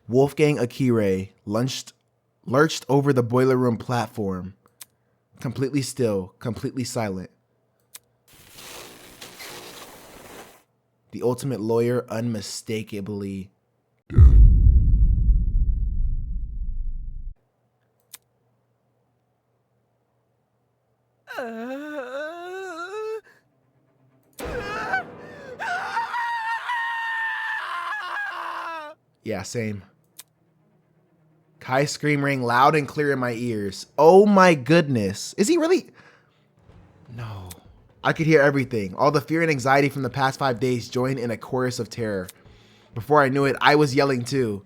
Wolfgang Akire lurched over the boiler room platform, completely still, completely silent. The ultimate lawyer unmistakably dead. Yeah, same. Kai's scream rang loud and clear in my ears. Oh my goodness. Is he really? No. I could hear everything. All the fear and anxiety from the past 5 days joined in a chorus of terror. Before I knew it, I was yelling too.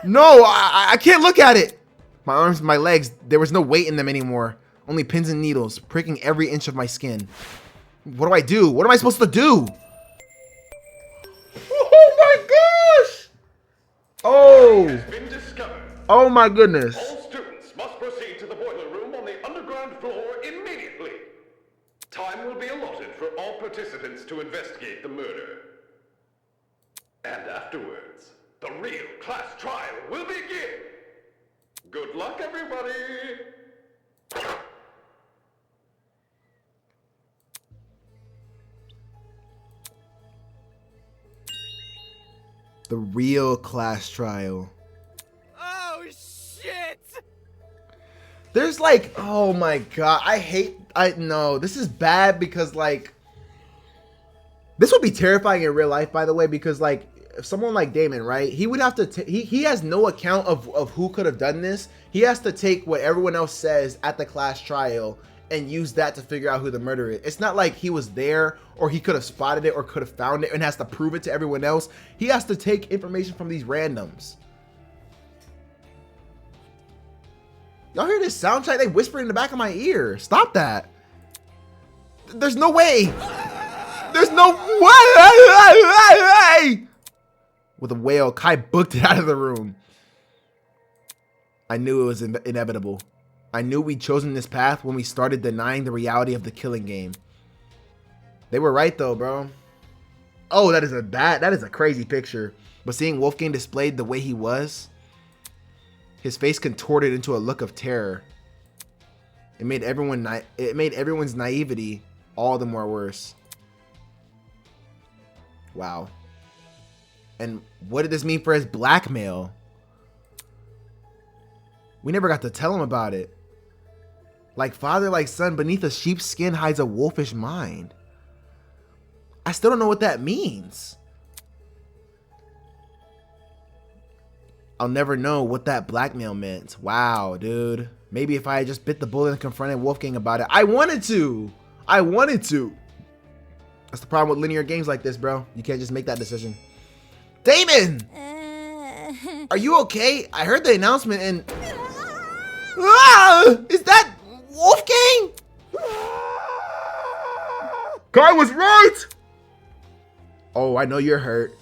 No, I can't look at it. My arms, my legs, there was no weight in them anymore. Only pins and needles, pricking every inch of my skin. What do I do? What am I supposed to do? Oh my gosh! Oh! Oh my goodness. All students must proceed to the boiler room on the underground floor immediately. Time will be allotted for all participants to investigate the murder. And afterwards, the real class trial will begin. Good luck, everybody. The real class trial. Oh, shit! There's like, oh my god, no, this is bad because like, this would be terrifying in real life, by the way, because like, if someone like Damon, right, he would have to, he has no account of who could have done this. He has to take what everyone else says at the class trial and use that to figure out who the murderer is. It's not like he was there or he could have spotted it or could have found it and has to prove it to everyone else. He has to take information from these randoms. Y'all hear this soundtrack? They whisper in the back of my ear. Stop that. There's no way. There's no way. With a wail, Kai booked it out of the room. I knew it was inevitable. I knew we'd chosen this path when we started denying the reality of the killing game. They were right though, bro. Oh, that is a crazy picture. But seeing Wolfgang displayed the way he was, his face contorted into a look of terror. It made everyone's naivety all the more worse. Wow. And what did this mean for his blackmail? We never got to tell him about it. Like father, like son, beneath a sheep's skin hides a wolfish mind. I still don't know what that means. I'll never know what that blackmail meant. Wow, dude. Maybe if I had just bit the bullet and confronted Wolfgang about it. I wanted to. That's the problem with linear games like this, bro. You can't just make that decision. Damon! Are you okay? I heard the announcement and... Is that Wolfgang? Kai was right! Oh, I know you're hurt.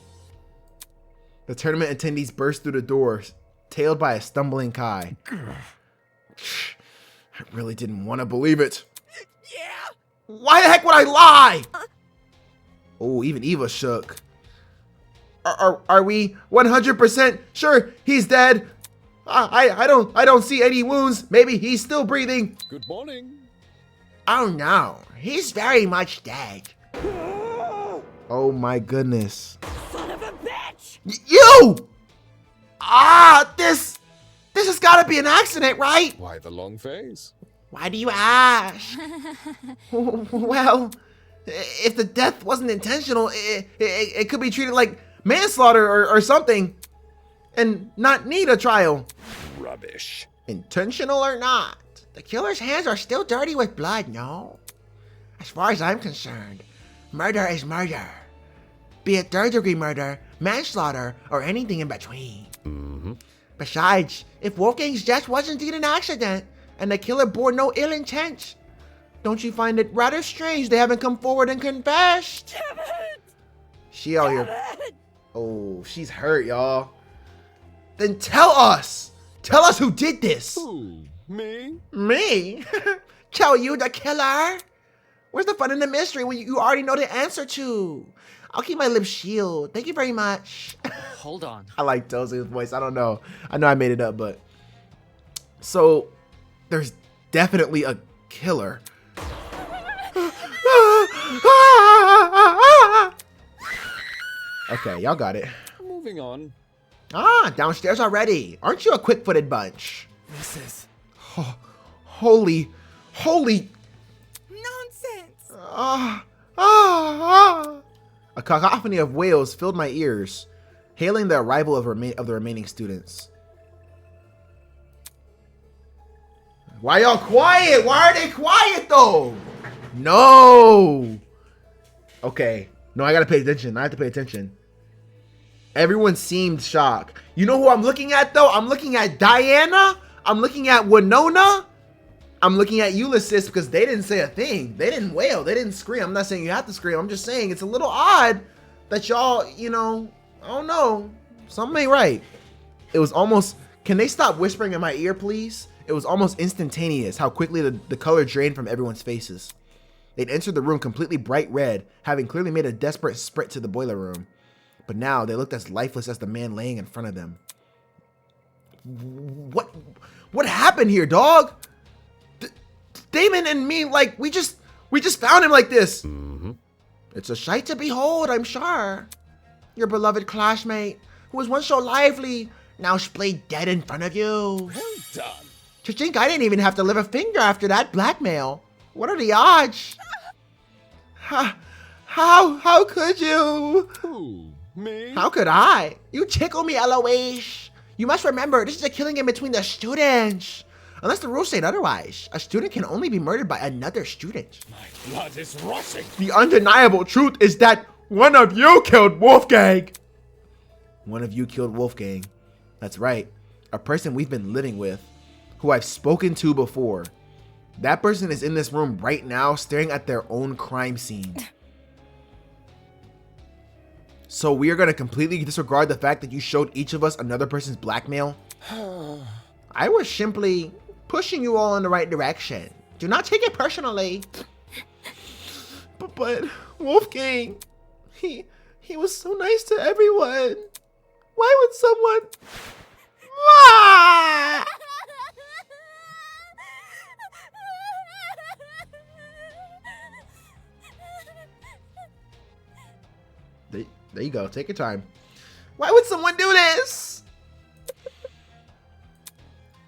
The tournament attendees burst through the door, tailed by a stumbling Kai. I really didn't want to believe it. Yeah! Why the heck would I lie? Oh, even Eva shook. Are we 100% sure he's dead? I don't see any wounds. Maybe he's still breathing. Good morning. Oh no, he's very much dead. Oh my goodness. Son of a bitch! You! This has got to be an accident, right? Why the long face? Why do you ask? Well, if the death wasn't intentional, it could be treated like manslaughter or something and not need a trial. Rubbish. Intentional or not, the killer's hands are still dirty with blood, no? As far as I'm concerned, murder is murder. Be it third-degree murder, manslaughter, or anything in between. Mm-hmm. Besides, if Wolfgang's death was indeed an accident, and the killer bore no ill intent, don't you find it rather strange they haven't come forward and confessed? Damn it! She out Damn here. it! Oh, she's hurt, y'all. Then tell us! Tell us who did this! Who? Me? Me? Tell you, the killer? Where's the fun in the mystery when you already know the answer to? I'll keep my lips sealed. Thank you very much. Hold on. I like Tozu's voice. I don't know. I know I made it up, but so there's definitely a killer. Okay, y'all got it. Moving on. Ah, downstairs already. Aren't you a quick-footed bunch? Mrs. Oh, holy. Nonsense! A cacophony of wails filled my ears, hailing the arrival of the remaining students. Why y'all quiet? Why are they quiet though? No. Okay. No, I gotta pay attention. I have to pay attention. Everyone seemed shocked. You know who I'm looking at though? I'm looking at Diana. I'm looking at Winona. I'm looking at Ulysses because they didn't say a thing. They didn't wail. They didn't scream. I'm not saying you have to scream. I'm just saying it's a little odd that y'all, you know, I don't know. Something ain't right. It was almost, can they stop whispering in my ear, please? It was almost instantaneous how quickly the color drained from everyone's faces. They'd entered the room completely bright red, having clearly made a desperate sprint to the boiler room. But now they looked as lifeless as the man laying in front of them. What happened here, dog? Damon and me, like, we just found him like this. Mm-hmm. It's a sight to behold, I'm sure. Your beloved classmate, who was once so lively, now splayed dead in front of you. Well done. To think I didn't even have to lift a finger after that blackmail. What are the odds? How could you? Who? Me? How could I? You tickle me, LOH. You must remember, this is a killing in between the students. Unless the rules state otherwise, a student can only be murdered by another student. My blood is rushing. The undeniable truth is that one of you killed Wolfgang. One of you killed Wolfgang. That's right. A person we've been living with, who I've spoken to before. That person is in this room right now staring at their own crime scene. So we are going to completely disregard the fact that you showed each of us another person's blackmail? I was simply pushing you all in the right direction. Do not take it personally. But Wolfgang, he was so nice to everyone. Why would someone... Ah! There you go. Take your time. Why would someone do this?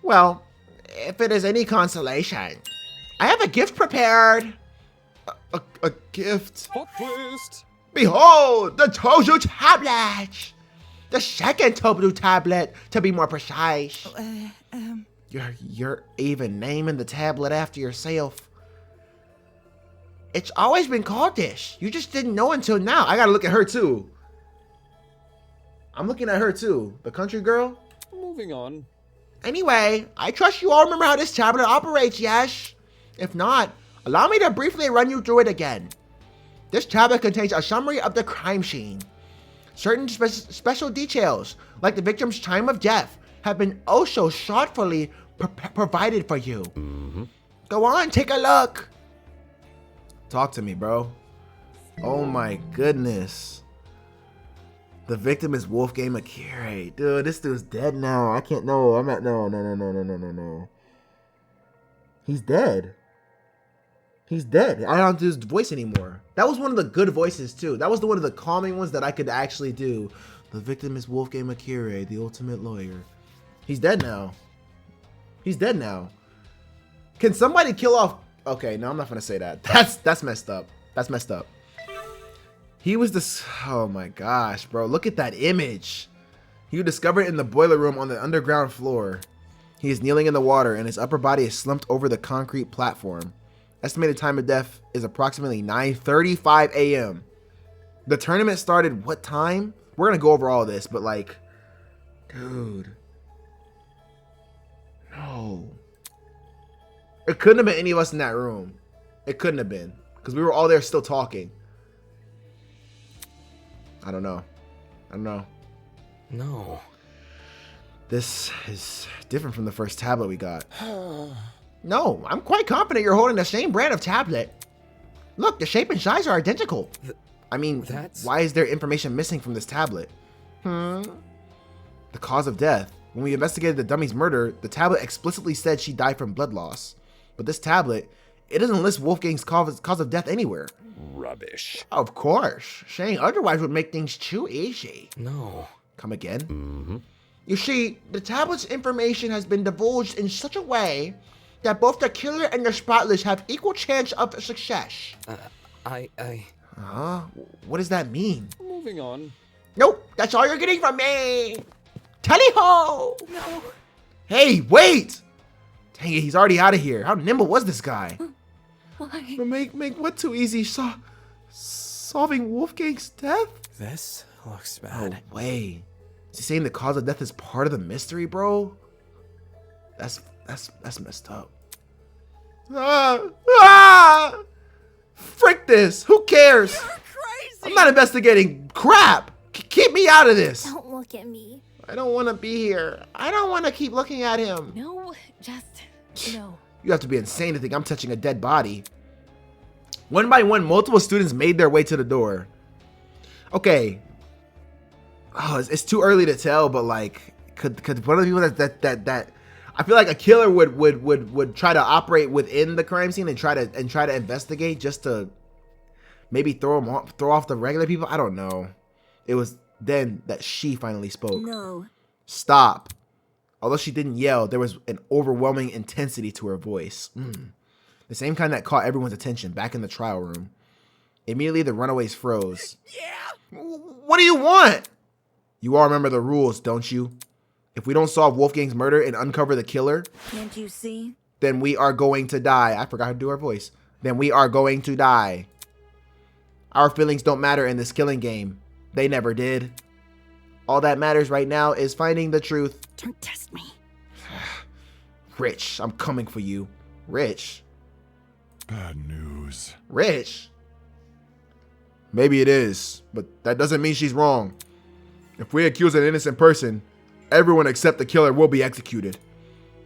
Well, if it is any consolation, I have a gift prepared. A gift? Hot list. Behold, the Tozu tablet. The second Tozu tablet, to be more precise. You're even naming the tablet after yourself. It's always been called this. You just didn't know until now. I gotta look at her too. I'm looking at her too. The country girl. Moving on. Anyway, I trust you all remember how this tablet operates, yes? If not, allow me to briefly run you through it again. This tablet contains a summary of the crime scene. Certain special details, like the victim's time of death, have been oh so thoughtfully provided for you. Mm-hmm. Go on, take a look. Talk to me, bro. Oh my goodness. The victim is Wolfgang Akira. Dude, this dude's dead now. I can't, no, I'm not, no. He's dead. He's dead. I don't do his voice anymore. That was one of the good voices too. That was one of the calming ones that I could actually do. The victim is Wolfgang Akira, the ultimate lawyer. He's dead now. He's dead now. Can somebody kill off... Okay, no, I'm not gonna say that. That's messed up. That's messed up. He was this... Oh my gosh, bro. Look at that image. He was discovered in the boiler room on the underground floor. He is kneeling in the water and his upper body is slumped over the concrete platform. Estimated time of death is approximately 9:35 a.m. The tournament started what time? We're gonna go over all of this, but like... Dude. No. It couldn't have been any of us in that room. It couldn't have been. Because we were all there still talking. I don't know. No. This is different from the first tablet we got. No, I'm quite confident you're holding the same brand of tablet. Look, the shape and size are identical. I mean, That's- why is there information missing from this tablet? The cause of death. When we investigated the dummy's murder, the tablet explicitly said she died from blood loss. But this tablet, it doesn't list Wolfgang's cause of death anywhere. Rubbish. Of course. Saying otherwise would make things too easy. No. Come again? You see, the tablet's information has been divulged in such a way that both the killer and the spotless have equal chance of success. What does that mean? Moving on. Nope, that's all you're getting from me. Tally-ho! No. Hey, wait! Dang it, he's already out of here. How nimble was this guy? Why? Make what too easy? Solving Wolfgang's death? This looks No bad. way. Is he saying the cause of death is part of the mystery, bro? That's messed up. Frick this! Who cares? You're crazy. I'm not investigating crap. Keep me out of this. Don't look at me. I don't want to be here. I don't want to keep looking at him. No, just no. You have to be insane to think I'm touching a dead body. One by one, multiple students made their way to the door. Okay. Oh, it's too early to tell, but like, could one of the people that I feel like a killer would try to operate within the crime scene and try to investigate just to maybe throw off the regular people. I don't know. It was then that she finally spoke. No. Stop. Although she didn't yell, there was an overwhelming intensity to her voice. The same kind that caught everyone's attention back in the trial room. Immediately, the runaways froze. Yeah. What do you want? You all remember the rules, don't you? If we don't solve Wolfgang's murder and uncover the killer, Can't you see? then we are going to die. I forgot how to do her voice. Then we are going to die. Our feelings don't matter in this killing game. They never did. All that matters right now is finding the truth. Don't test me. Rich, I'm coming for you. Rich. Bad news. Rich. Maybe it is, but that doesn't mean she's wrong. If we accuse an innocent person, everyone except the killer will be executed.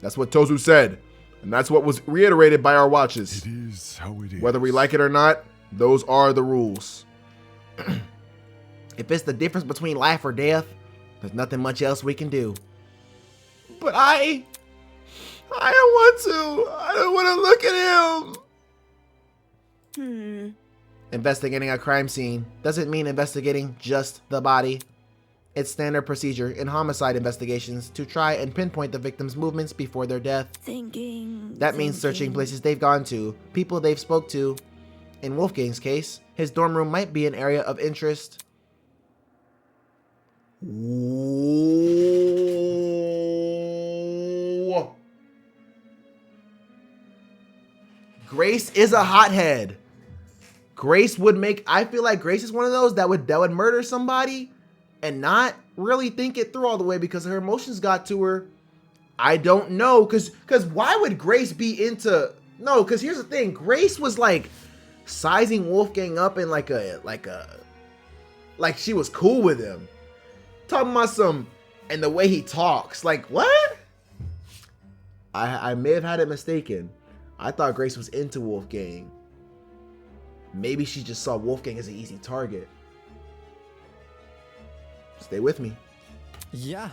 That's what Tozu said, and that's what was reiterated by our watches. It is how it is. Whether we like it or not, those are the rules. If it's the difference between life or death, there's nothing much else we can do. But I don't want to. I don't want to look at him. Investigating a crime scene doesn't mean investigating just the body. It's standard procedure in homicide investigations to try and pinpoint the victim's movements before their death. Thinking. That means searching places they've gone to, people they've spoke to. In Wolfgang's case, his dorm room might be an area of interest. Ooh. Grace is a hothead. Grace would make, I feel like Grace is one of those that would murder somebody and not really think it through all the way because her emotions got to her. I don't know, cause why would Grace be into, no, cause here's the thing, Grace was like sizing Wolfgang up in like she was cool with him. Talking about some, and the way he talks, like what? I may have had it mistaken. I thought Grace was into Wolfgang. Maybe she just saw Wolfgang as an easy target. Stay with me. Yeah.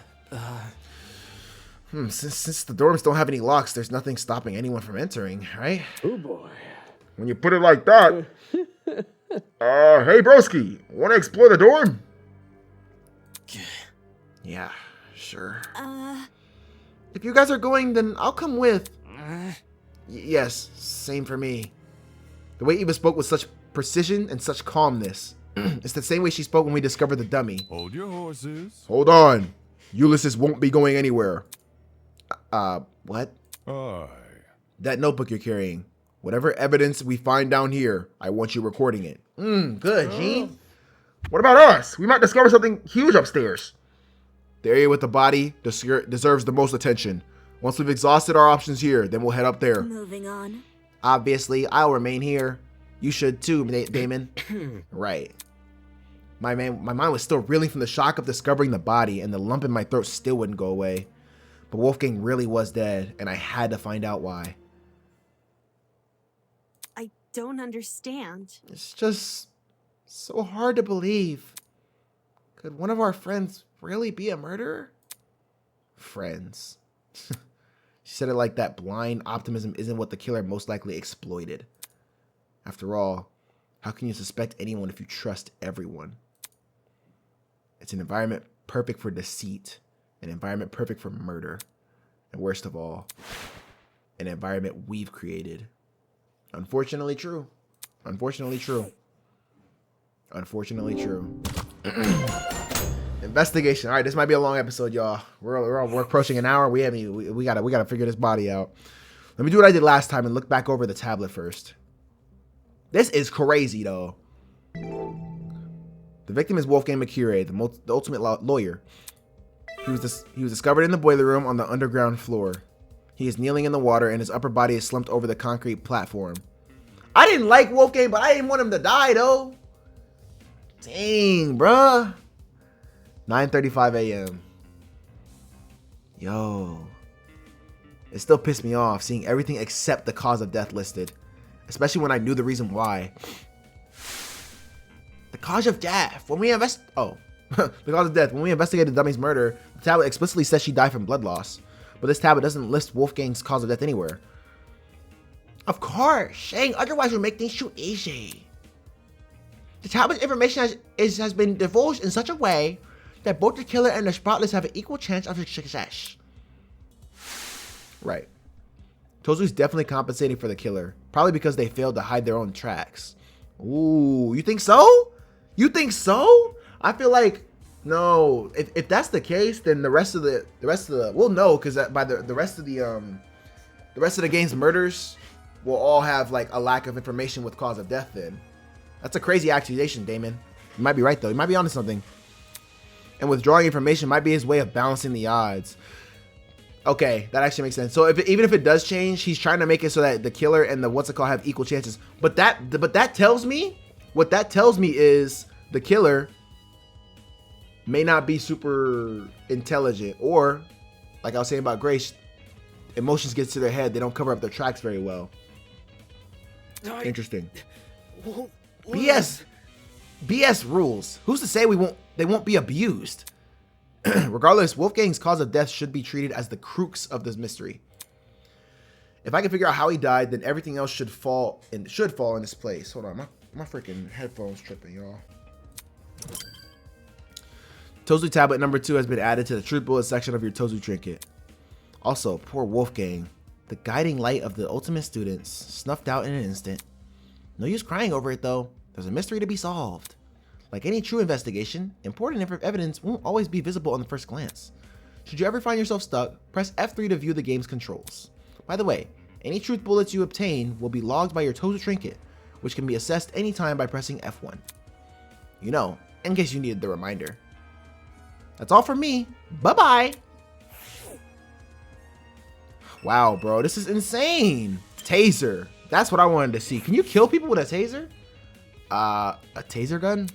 Since the dorms don't have any locks, there's nothing stopping anyone from entering, right? Oh boy. When you put it like that. Hey broski, wanna explore the dorm? Yeah, sure. If you guys are going, then I'll come with. Yes, same for me. The way Eva spoke with such precision and such calmness. It's the same way she spoke when we discovered the dummy. Hold your horses. Hold on. Ulysses won't be going anywhere. What? Aye. That notebook you're carrying. Whatever evidence we find down here, I want you recording it. Good, Gene. What about us? We might discover something huge upstairs. The area with the body deserves the most attention. Once we've exhausted our options here, then we'll head up there. Moving on. Obviously, I'll remain here. You should too, Damon. Right. My mind was still reeling from the shock of discovering the body, and the lump in my throat still wouldn't go away. But Wolfgang really was dead, and I had to find out why. I don't understand. It's just So hard to believe. Could one of our friends really be a murderer? Friends. She said it like that blind optimism isn't what the killer most likely exploited. After all, how can you suspect anyone if you trust everyone? It's an environment perfect for deceit, an environment perfect for murder, and worst of all, an environment we've created. Unfortunately true. Unfortunately true. Unfortunately true. Investigation. All right, this might be a long episode, y'all. We're approaching an hour. We gotta figure this body out. Let me do what I did last time and look back over the tablet first. This is crazy though. The victim is Wolfgang Mercure, the ultimate lawyer. He was discovered in the boiler room on the underground floor. He is kneeling in the water and his upper body is slumped over the concrete platform. I didn't like Wolfgang, but I didn't want him to die though. Dang, bruh. 9:35 a.m. Yo. It still pissed me off seeing everything except the cause of death listed. Especially when I knew the reason why. The cause of death. When we the cause of death. When we investigated Dummy's murder, the tablet explicitly says she died from blood loss. But this tablet doesn't list Wolfgang's cause of death anywhere. Of course. Saying otherwise would make things too easy. The tablet's information has been divulged in such a way that both the killer and the spotless have an equal chance of success. Right. Tozu's definitely compensating for the killer. Probably because they failed to hide their own tracks. Ooh, you think so? You think so? I feel like no. If that's the case, then the rest of the we'll know because by the rest of the game's murders will all have like a lack of information with cause of death. Then that's a crazy accusation, Damon. You might be right though. You might be onto something. And withdrawing information might be his way of balancing the odds. Okay, that actually makes sense. So even if it does change, he's trying to make it so that the killer and the have equal chances. But that tells me, what that tells me is the killer may not be super intelligent, or like I was saying about Grace, emotions gets to their head. They don't cover up their tracks very well. Interesting. BS rules. Who's to say they won't be abused? Regardless, Wolfgang's cause of death should be treated as the crux of this mystery. If I can figure out how he died, then everything else should fall in its place. Hold on, my freaking headphones tripping, y'all. Tozu tablet number 2 has been added to the truth bullet section of your Tozu trinket. Also, poor Wolfgang. The guiding light of the ultimate students snuffed out in an instant. No use crying over it though. There's a mystery to be solved. Like any true investigation, important evidence won't always be visible on the first glance. Should you ever find yourself stuck, press F3 to view the game's controls. By the way, any truth bullets you obtain will be logged by your Tozu trinket, which can be assessed anytime by pressing F1. You know, in case you needed the reminder. That's all from me. Bye-bye. Wow, bro, this is insane. Taser. That's what I wanted to see. Can you kill people with a taser? A taser gun?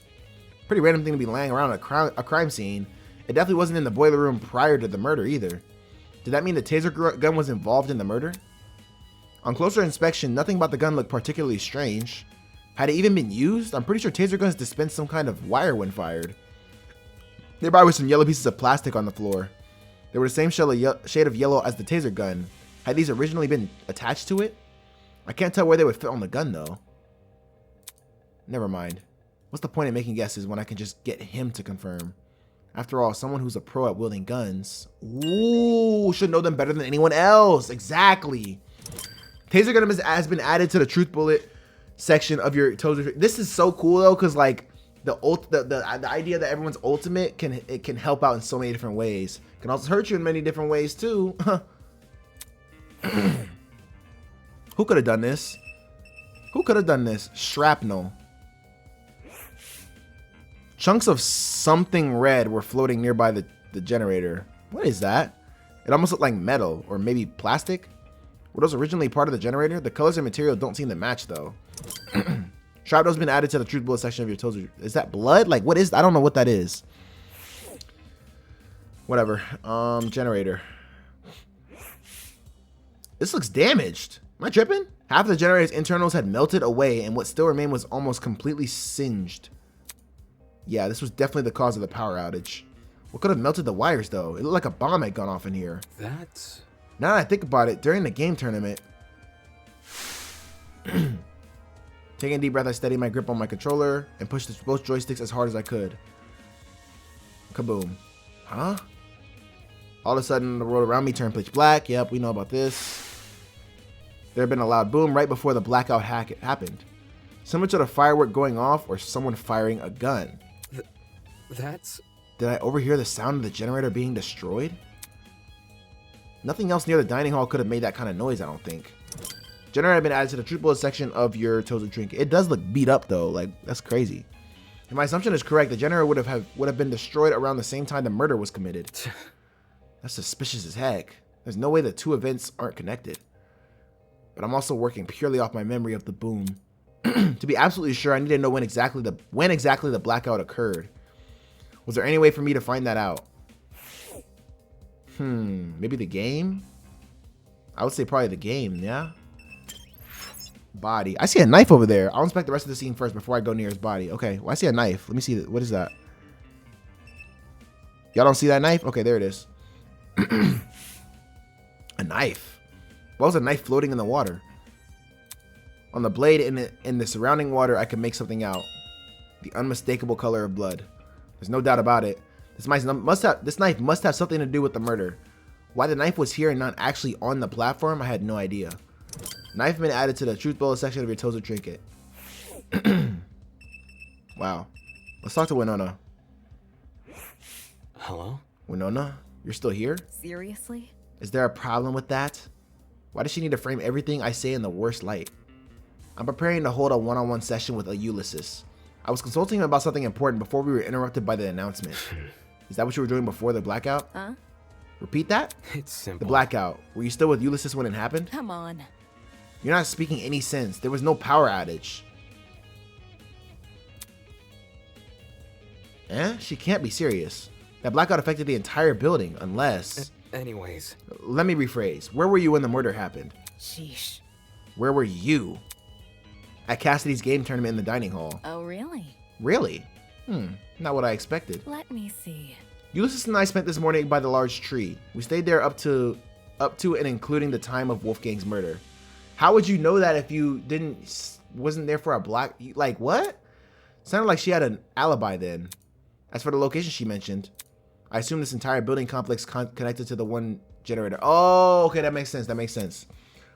Pretty random thing to be laying around a crime scene. It definitely wasn't in the boiler room prior to the murder either. Did that mean the taser gun was involved in the murder? On closer inspection, nothing about the gun looked particularly strange. Had it even been used? I'm pretty sure taser guns dispense some kind of wire when fired. Nearby were some yellow pieces of plastic on the floor. They were the same shade of yellow as the taser gun. Had these originally been attached to it? I can't tell where they would fit on the gun though. Never mind. What's the point of making guesses when I can just get him to confirm? After all, someone who's a pro at wielding guns. Ooh, should know them better than anyone else. Exactly. Taser gun has been added to the truth bullet section of your Tozu. This is so cool though, because like the idea that everyone's ultimate can help out in so many different ways. It can also hurt you in many different ways too. Who could have done this? Who could have done this? Shrapnel. Chunks of something red were floating nearby the generator. What is that? It almost looked like metal or maybe plastic. Were those originally part of the generator? The colors and material don't seem to match though. Shrapnel's been added to the truth bullet section of your Tozu. Is that blood? Like what is? I don't know what that is. Whatever. Generator. This looks damaged. Am I tripping? Half of the generator's internals had melted away and what still remained was almost completely singed. Yeah, this was definitely the cause of the power outage. What could have melted the wires, though? It looked like a bomb had gone off in here. That's... Now that I think about it, during the game tournament... Taking a deep breath, I steadied my grip on my controller and pushed both joysticks as hard as I could. Kaboom. Huh? All of a sudden, the world around me turned pitch black. Yep, we know about this. There had been a loud boom right before the blackout happened. Similar to the firework going off or someone firing a gun. That's... Did I overhear the sound of the generator being destroyed? Nothing else near the dining hall could have made that kind of noise, I don't think. Generator had been added to the truth bullet section of your total trinket. It does look beat up though, like that's crazy. If my assumption is correct, the generator would have been destroyed around the same time the murder was committed. That's suspicious as heck. There's no way the two events aren't connected. But I'm also working purely off my memory of the boom. To be absolutely sure, I need to know when exactly the blackout occurred. Was there any way for me to find that out? Maybe the game? I would say probably the game, yeah? Body. I see a knife over there. I'll inspect the rest of the scene first before I go near his body. Okay, well, I see a knife. Let me see. What is that? Y'all don't see that knife? Okay, there it is. A knife. Why was a knife floating in the water? On the blade in the surrounding water, I could make something out. The unmistakable color of blood. There's no doubt about it. This knife must have something to do with the murder. Why the knife was here and not actually on the platform, I had no idea. Knife been added to the truth bullet section of your Tozo trinket. Wow. Let's talk to Winona. Hello? Winona, you're still here? Seriously? Is there a problem with that? Why does she need to frame everything I say in the worst light? I'm preparing to hold a one-on-one session with Ulysses. I was consulting him about something important before we were interrupted by the announcement. Is that what you were doing before the blackout? Huh? Repeat that? It's simple. The blackout. Were you still with Ulysses when it happened? Come on. You're not speaking any sense. There was no power outage. She can't be serious. That blackout affected the entire building, unless... Anyways. Let me rephrase. Where were you when the murder happened? Sheesh. Where were you? At Cassidy's game tournament in the dining hall. Oh, really? Really? Not what I expected. Let me see. Ulysses and I spent this morning by the large tree. We stayed there up to and including the time of Wolfgang's murder. How would you know that if you wasn't there for a like what? Sounded like she had an alibi then. As for the location she mentioned, I assume this entire building complex connected to the one generator. Oh, okay, that makes sense. That makes sense.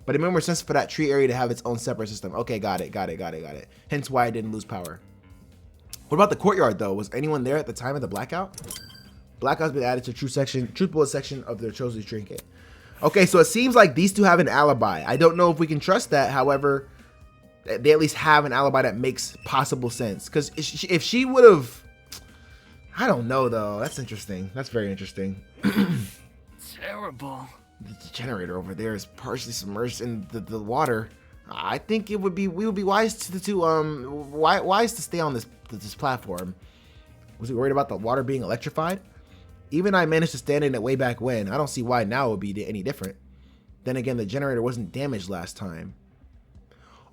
But it made more sense for that tree area to have its own separate system. Okay, got it. Hence why I didn't lose power. What about the courtyard though? Was anyone there at the time of the blackout? Blackout's been added to truth bullet section of their chosen trinket. Okay, so it seems like these two have an alibi. I don't know if we can trust that. However, they at least have an alibi that makes possible sense. Because if she would have, I don't know though. That's interesting. That's very interesting. Terrible. The generator over there is partially submerged in the water. I think we would be wise to stay on this platform. Was he worried about the water being electrified? Even I managed to stand in it way back when. I don't see why now it would be any different. Then again, the generator wasn't damaged last time.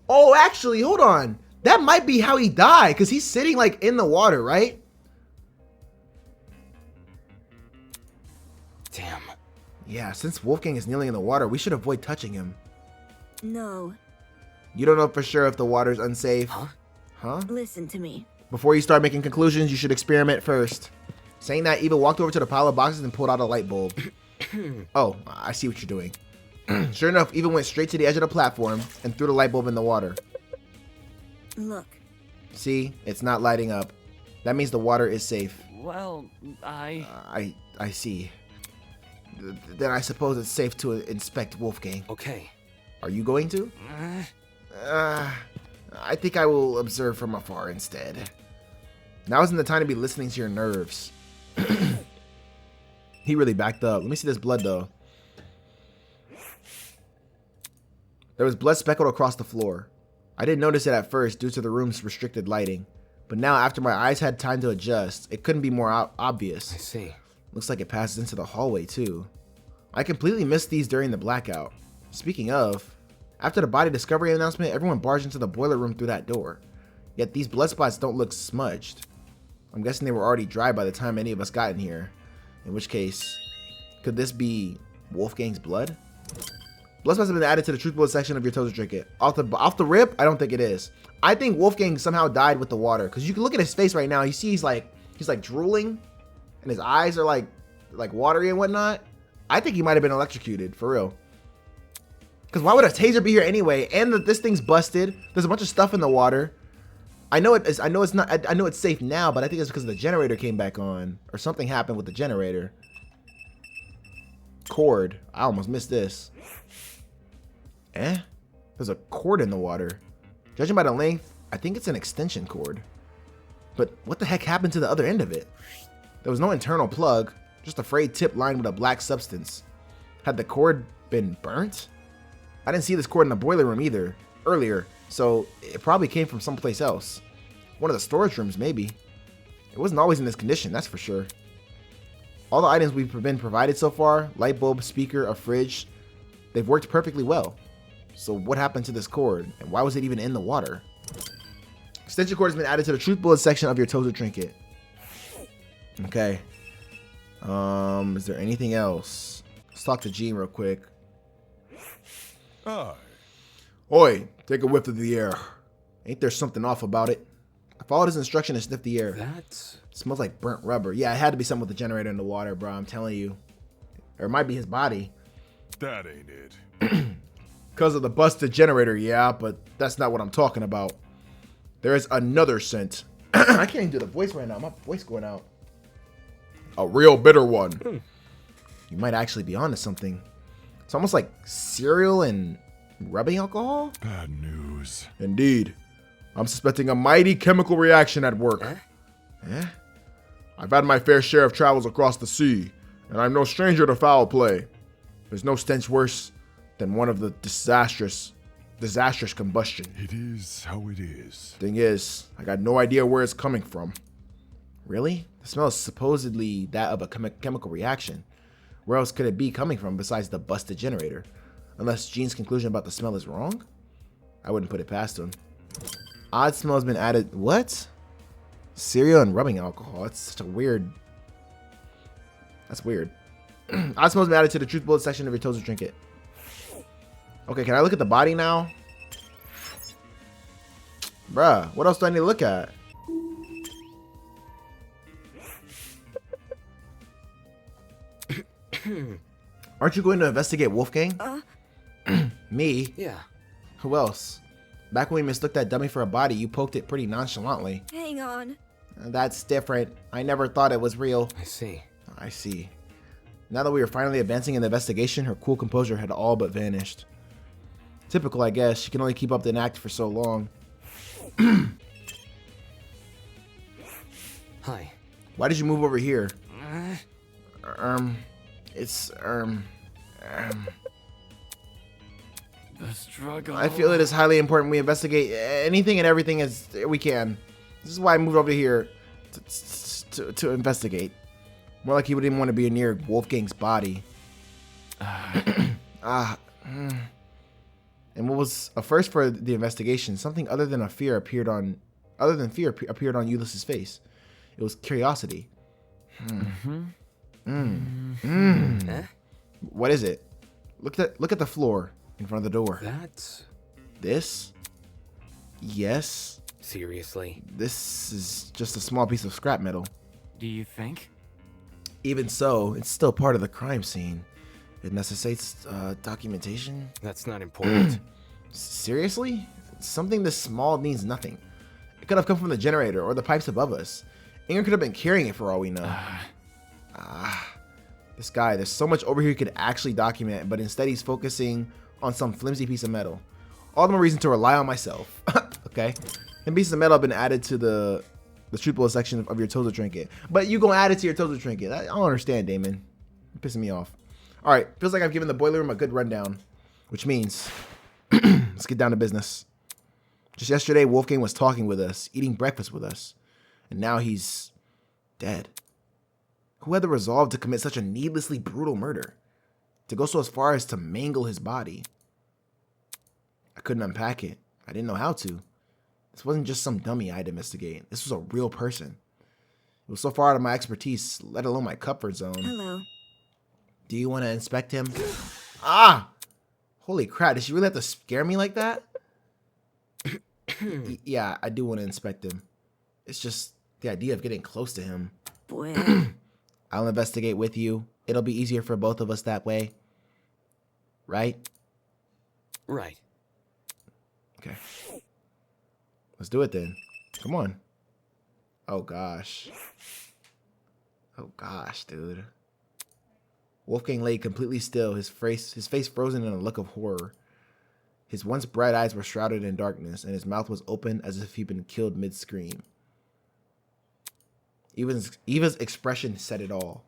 Oh, actually, hold on. That might be how he died, because he's sitting like in the water, right? Damn. Yeah, since Wolfgang is kneeling in the water, we should avoid touching him. No. You don't know for sure if the water's unsafe? Huh? Listen to me. Before you start making conclusions, you should experiment first. Saying that, Eva walked over to the pile of boxes and pulled out a light bulb. Oh, I see what you're doing. Sure enough, Eva went straight to the edge of the platform and threw the light bulb in the water. Look. See? It's not lighting up. That means the water is safe. Well, I see. Then I suppose it's safe to inspect Wolfgang. Okay. Are you going to? I think I will observe from afar instead. Now isn't the time to be listening to your nerves. He really backed up. Let me see this blood, though. There was blood speckled across the floor. I didn't notice it at first due to the room's restricted lighting. But now, after my eyes had time to adjust, it couldn't be more obvious. I see. Looks like it passes into the hallway, too. I completely missed these during the blackout. Speaking of, after the body discovery announcement, everyone barged into the boiler room through that door. Yet these blood spots don't look smudged. I'm guessing they were already dry by the time any of us got in here. In which case, could this be Wolfgang's blood? Blood must have been added to the truth bullet section of your toaster trinket. Off the rip, I don't think it is. I think Wolfgang somehow died with the water, because you can look at his face right now. You see he's like drooling, and his eyes are like watery and whatnot. I think he might have been electrocuted for real. Because why would a taser be here anyway? And this thing's busted. There's a bunch of stuff in the water. I know it is. I know it's not. I know it's safe now, but I think it's because the generator came back on, or something happened with the generator. Cord. I almost missed this. There's a cord in the water. Judging by the length, I think it's an extension cord. But what the heck happened to the other end of it? There was no internal plug, just a frayed tip lined with a black substance. Had the cord been burnt? I didn't see this cord in the boiler room either, earlier, so it probably came from someplace else. One of the storage rooms, maybe. It wasn't always in this condition, that's for sure. All the items we've been provided so far, light bulb, speaker, a fridge, they've worked perfectly well. So what happened to this cord, and why was it even in the water? Extension cord has been added to the truth bullet section of your toaster trinket. Okay. Is there anything else? Let's talk to Gene real quick. Aye. Oi, take a whiff of the air. Ain't there something off about it? I followed his instruction and sniffed the air. That's... It smells like burnt rubber. Yeah, it had to be something with the generator in the water, bro. I'm telling you. Or it might be his body. That ain't it. Because of the busted generator, yeah, but that's not what I'm talking about. There is another scent. I can't even do the voice right now. My voice going out. A real bitter one. You might actually be onto something. It's almost like cereal and rubbing alcohol? Bad news. Indeed. I'm suspecting a mighty chemical reaction at work. I've had my fair share of travels across the sea, and I'm no stranger to foul play. There's no stench worse than one of the disastrous combustion. It is how it is. Thing is, I got no idea where it's coming from. Really? The smell is supposedly that of a chemical reaction. Where else could it be coming from besides the busted generator? Unless Gene's conclusion about the smell is wrong? I wouldn't put it past him. Odd smell has been added. What? Cereal and rubbing alcohol. That's such a weird. That's weird. Odd smell has been added to the truth bullet section of your toaster trinket. Okay, can I look at the body now? Bruh, what else do I need to look at? Aren't you going to investigate Wolfgang? Me? Yeah. Who else? Back when we mistook that dummy for a body, you poked it pretty nonchalantly. Hang on. That's different. I never thought it was real. I see. I see. Now that we were finally advancing in the investigation, her cool composure had all but vanished. Typical, I guess. She can only keep up the act for so long. Hi. Why did you move over here? It's, The struggle. I feel it is highly important we investigate anything and everything as we can. This is why I moved over here to investigate. More like he wouldn't even want to be near Wolfgang's body. And what was a first for the investigation? Something other than fear appeared on Ulysses' face. It was curiosity. What is it? Look at the floor in front of the door. That's... This? Yes. Seriously? This is just a small piece of scrap metal. Do you think? Even so, it's still part of the crime scene. It necessitates documentation. That's not important. Seriously? Something this small means nothing. It could have come from the generator or the pipes above us. Inger could have been carrying it for all we know. This guy, there's so much over here he could actually document, but instead he's focusing on some flimsy piece of metal. All the more reason to rely on myself. Okay? And pieces of metal have been added to the truth bullet section of your toaster trinket. But you gonna add it to your toaster trinket. I don't understand, Damon. You're pissing me off. Alright, feels like I've given the boiler room a good rundown. Which means, let's get down to business. Just yesterday, Wolfgang was talking with us, eating breakfast with us. And now he's dead. Who had the resolve to commit such a needlessly brutal murder? To go so as far as to mangle his body? I couldn't unpack it. I didn't know how to. This wasn't just some dummy I had to investigate. This was a real person. It was so far out of my expertise, let alone my comfort zone. Hello. Do you want to inspect him? Ah! Holy crap, did she really have to scare me like that? Yeah, I do want to inspect him. It's just the idea of getting close to him. Boy. I'll investigate with you. It'll be easier for both of us that way. Right? Right. Okay. Let's do it then. Come on. Oh gosh. Oh gosh, dude. Wolfgang lay completely still, his face frozen in a look of horror. His once bright eyes were shrouded in darkness, and his mouth was open as if he'd been killed mid-scream. Eva's expression said it all.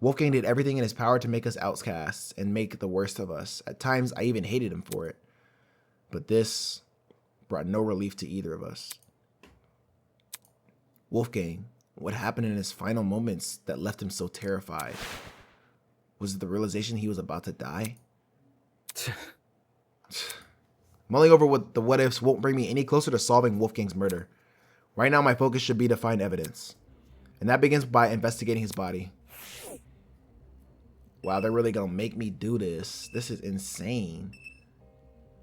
Wolfgang did everything in his power to make us outcasts and make the worst of us. At times, I even hated him for it. But this brought no relief to either of us. Wolfgang, what happened in his final moments that left him so terrified? Was it the realization he was about to die? Mulling over what the what-ifs won't bring me any closer to solving Wolfgang's murder. Right now, my focus should be to find evidence. And that begins by investigating his body. Wow, they're really gonna make me do this. This is insane.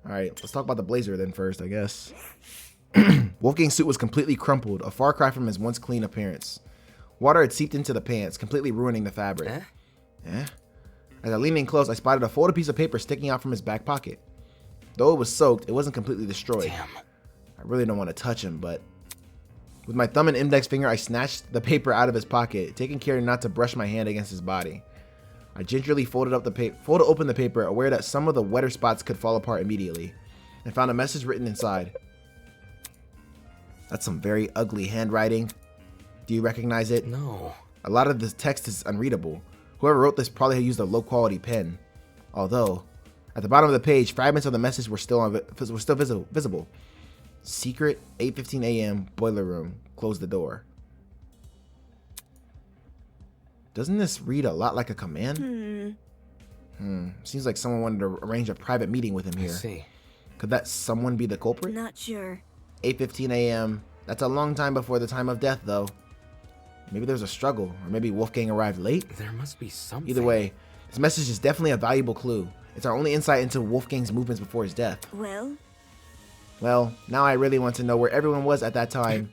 Alright, let's talk about the blazer then first, I guess. Wolfgang's suit was completely crumpled, a far cry from his once clean appearance. Water had seeped into the pants, completely ruining the fabric. Eh? As I leaned in close, I spotted a folded piece of paper sticking out from his back pocket. Though it was soaked, it wasn't completely destroyed. Damn. I really don't want to touch him, but... With my thumb and index finger, I snatched the paper out of his pocket, taking care not to brush my hand against his body. I gingerly folded open the paper, aware that some of the wetter spots could fall apart immediately, and found a message written inside. That's some very ugly handwriting. Do you recognize it? No. A lot of the text is unreadable. Whoever wrote this probably had used a low-quality pen. Although, at the bottom of the page, fragments of the message were still visible. Secret, 8:15 a.m., boiler room. Close the door. Doesn't this read a lot like a command? Seems like someone wanted to arrange a private meeting with him I here. see. Could that someone be the culprit? Not sure. 8:15 a.m. That's a long time before the time of death, though. Maybe there's a struggle, or maybe Wolfgang arrived late. There must be something. Either way, this message is definitely a valuable clue. It's our only insight into Wolfgang's movements before his death. Well, now I really want to know where everyone was at that time.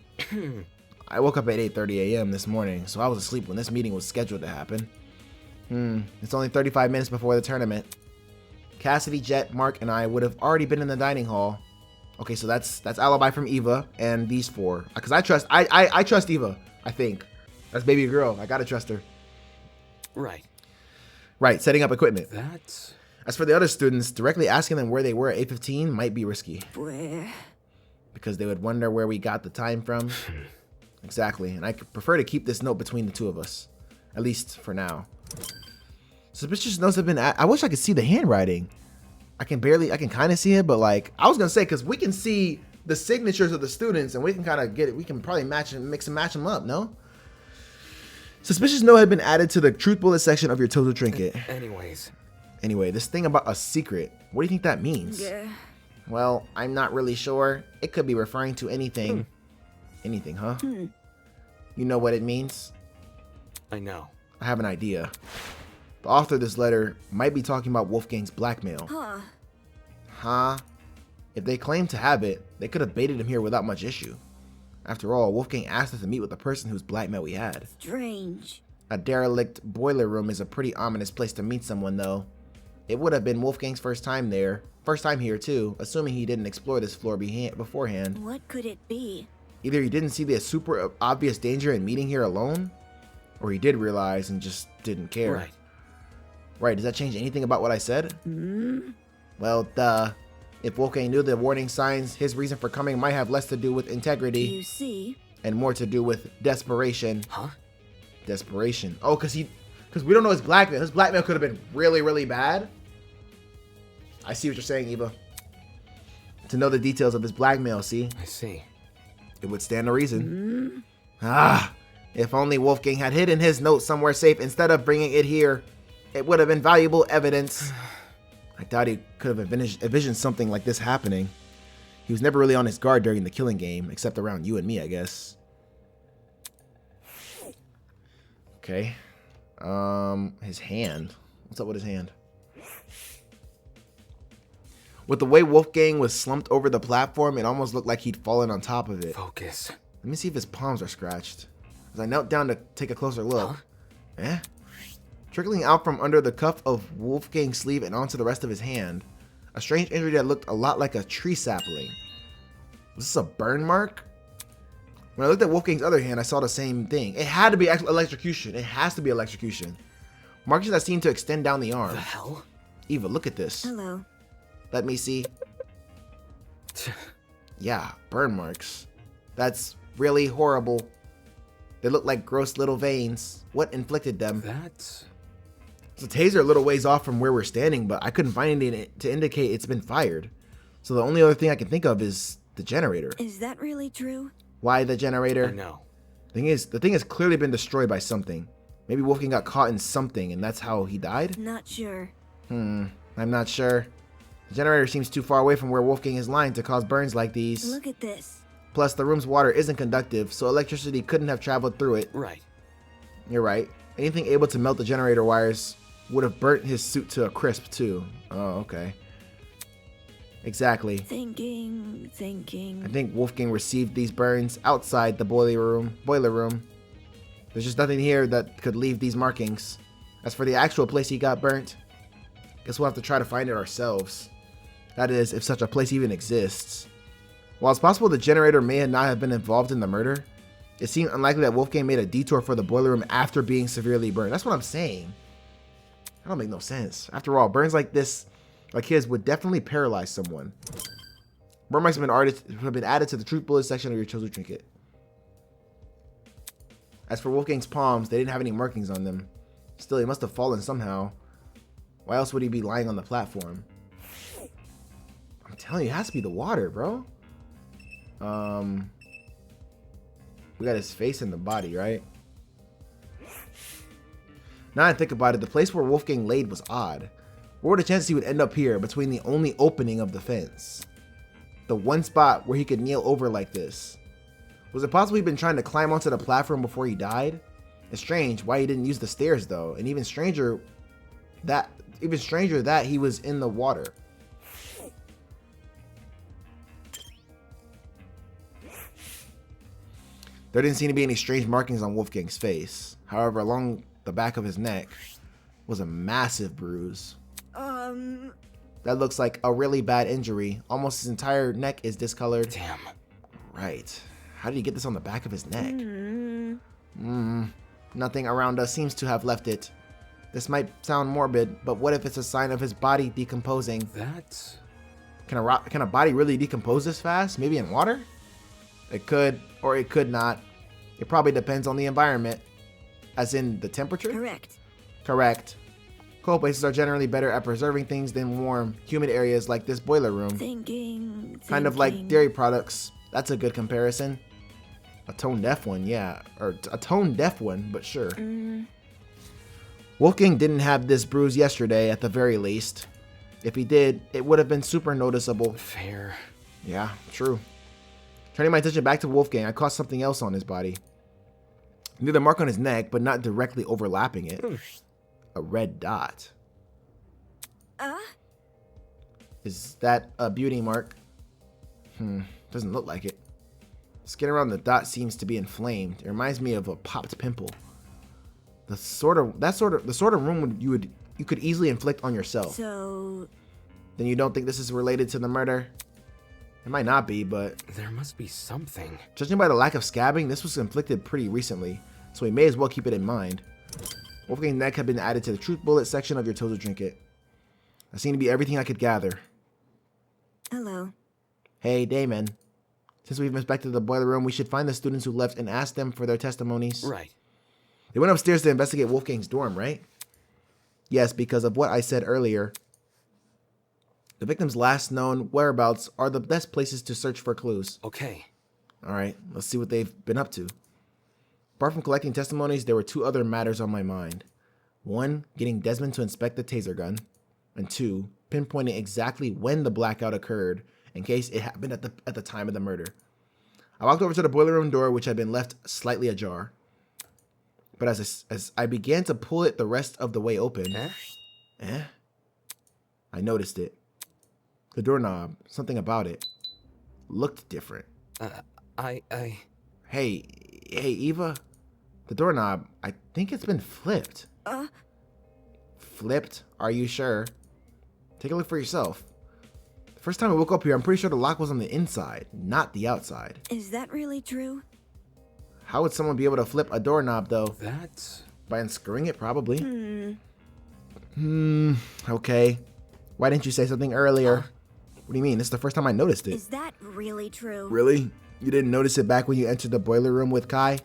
I woke up at 8:30 a.m. this morning, so I was asleep when this meeting was scheduled to happen. It's only 35 minutes before the tournament. Cassidy, Jet, Mark, and I would have already been in the dining hall. Okay, so that's alibi from Eva and these four. Because I trust Eva, I think. That's baby girl. I gotta trust her. Right. Right, setting up equipment. That's... As for the other students, directly asking them where they were at 8:15 might be risky. Where? Because they would wonder where we got the time from. Exactly, and I prefer to keep this note between the two of us. At least for now. Suspicious notes have been I wish I could see the handwriting. I can kind of see it, but like, I was gonna say, because we can see the signatures of the students and we can kind of get it. We can probably mix and match them up, no? Suspicious note had been added to the truth bullet section of your total trinket. Anyway, this thing about a secret, what do you think that means? Yeah. Well, I'm not really sure. It could be referring to anything. Anything, huh? You know what it means? I know. I have an idea. The author of this letter might be talking about Wolfgang's blackmail. Huh? If they claim to have it, they could have baited him here without much issue. After all, Wolfgang asked us to meet with the person whose blackmail we had. Strange. A derelict boiler room is a pretty ominous place to meet someone, though. It would have been Wolfgang's first time here too, assuming he didn't explore this floor beforehand. What could it be? Either he didn't see the super obvious danger in meeting here alone, or he did realize and just didn't care. Right, does that change anything about what I said? Well, duh. If Wolfgang knew the warning signs, his reason for coming might have less to do with integrity. You see? And more to do with desperation. Huh? Desperation. Oh, because we don't know his blackmail. His blackmail could have been really, really bad. I see what you're saying, Eva. To know the details of his blackmail, see? I see. It would stand to reason. If only Wolfgang had hidden his note somewhere safe instead of bringing it here. It would have been valuable evidence. I doubt he could have envisioned something like this happening. He was never really on his guard during the killing game, except around you and me, I guess. Okay. His hand. What's up with his hand? With the way Wolfgang was slumped over the platform, it almost looked like he'd fallen on top of it. Focus. Let me see if his palms are scratched. As I knelt down to take a closer look. Eh? Trickling out from under the cuff of Wolfgang's sleeve and onto the rest of his hand. A strange injury that looked a lot like a tree sapling. Was this a burn mark? When I looked at Wolfgang's other hand, I saw the same thing. It had to be electrocution. It has to be electrocution. Markings that seemed to extend down the arm. The hell? Eva, look at this. Hello. Let me see. Yeah, burn marks. That's really horrible. They look like gross little veins. What inflicted them? That's... The taser a little ways off from where we're standing, but I couldn't find anything to indicate it's been fired. So the only other thing I can think of is the generator. Is that really true? Why the generator? I know. The thing has clearly been destroyed by something. Maybe Wolfgang got caught in something and that's how he died? Not sure. I'm not sure. The generator seems too far away from where Wolfgang is lying to cause burns like these. Look at this. Plus, the room's water isn't conductive, so electricity couldn't have traveled through it. Right. You're right. Anything able to melt the generator wires would have burnt his suit to a crisp, too. Oh, okay. Exactly. Thinking. I think Wolfgang received these burns outside the boiler room. There's just nothing here that could leave these markings. As for the actual place he got burnt, guess we'll have to try to find it ourselves. That is, if such a place even exists. While it's possible the generator may not have been involved in the murder, it seemed unlikely that Wolfgang made a detour for the boiler room after being severely burned. That's what I'm saying. That don't make no sense. After all, burns like this, like his, would definitely paralyze someone. Burn marks have been added to the truth bullet section of your chosen trinket. As for Wolfgang's palms, they didn't have any markings on them. Still, he must have fallen somehow. Why else would he be lying on the platform? I'm telling you, it has to be the water, bro. We got his face and the body, right? Now I think about it, the place where Wolfgang laid was odd. What were the chances he would end up here, between the only opening of the fence? The one spot where he could kneel over like this. Was it possible he'd been trying to climb onto the platform before he died? It's strange why he didn't use the stairs though, and even stranger that he was in the water. There didn't seem to be any strange markings on Wolfgang's face. However, along the back of his neck was a massive bruise. That looks like a really bad injury. Almost his entire neck is discolored. Damn. Right. How did he get this on the back of his neck? Nothing around us seems to have left it. This might sound morbid, but what if it's a sign of his body decomposing? That's... Can a body really decompose this fast? Maybe in water? It could, or it could not. It probably depends on the environment. As in the temperature? Correct. Correct. Cold places are generally better at preserving things than warm, humid areas like this boiler room. Thinking. Kind of like dairy products. That's a good comparison. A tone-deaf one, yeah. Or a tone-deaf one, but sure. Wolfgang didn't have this bruise yesterday, at the very least. If he did, it would have been super noticeable. Fair. Yeah, true. Turning my attention back to Wolfgang, I caught something else on his body. Near the mark on his neck, but not directly overlapping it. A red dot. Is that a beauty mark? Doesn't look like it. Skin around the dot seems to be inflamed. It reminds me of a popped pimple. The sort of room you could easily inflict on yourself. So Then you don't think this is related to the murder? It might not be, but There must be something. judging by the lack of scabbing, this was inflicted pretty recently, so we may as well keep it in mind. Wolfgang's neck had been added to the truth bullet section of your total trinket. That seemed to be everything I could gather. hello. Hey, Damon. Since we've inspected the boiler room, we should find the students who left and ask them for their testimonies. Right. They went upstairs to investigate Wolfgang's dorm, right? Yes, because of what I said earlier. The victim's last known whereabouts are the best places to search for clues. Okay. Alright, let's see what they've been up to. Apart from collecting testimonies, there were two other matters on my mind. One, getting Desmond to inspect the taser gun. And two, pinpointing exactly when the blackout occurred, in case it happened at the time of the murder. I walked over to the boiler room door, which had been left slightly ajar. But as I began to pull it the rest of the way open, I noticed it. The doorknob, something about it, looked different. Hey, Eva, the doorknob, I think it's been flipped. Flipped? Are you sure? Take a look for yourself. The first time I woke up here, I'm pretty sure the lock was on the inside, not the outside. Is that really true? How would someone be able to flip a doorknob, though? That's... By unscrewing it, probably. Okay. Why didn't you say something earlier? What do you mean? This is the first time I noticed it. Is that really true? Really? You didn't notice it back when you entered the boiler room with Kai?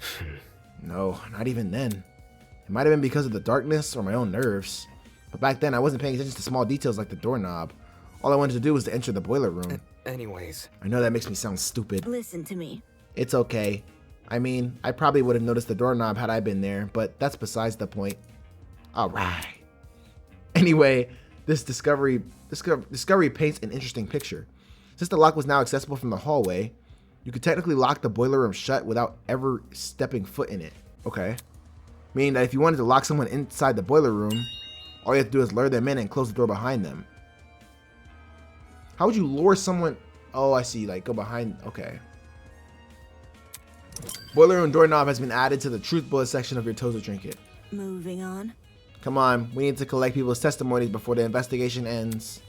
No, not even then. It might have been because of the darkness or my own nerves. But back then, I wasn't paying attention to small details like the doorknob. All I wanted to do was to enter the boiler room. Anyways. I know that makes me sound stupid. Listen to me. It's okay. I mean, I probably would have noticed the doorknob had I been there, but that's besides the point. Alright. Anyway, this discovery paints an interesting picture. Since the lock was now accessible from the hallway, you could technically lock the boiler room shut without ever stepping foot in it. Okay. Meaning that if you wanted to lock someone inside the boiler room, all you have to do is lure them in and close the door behind them. How would you lure someone? Oh, I see. Like, go behind. Okay. Boiler room doorknob has been added to the truth bullet section of your Tozo trinket. Moving on. Come on. We need to collect people's testimonies before the investigation ends.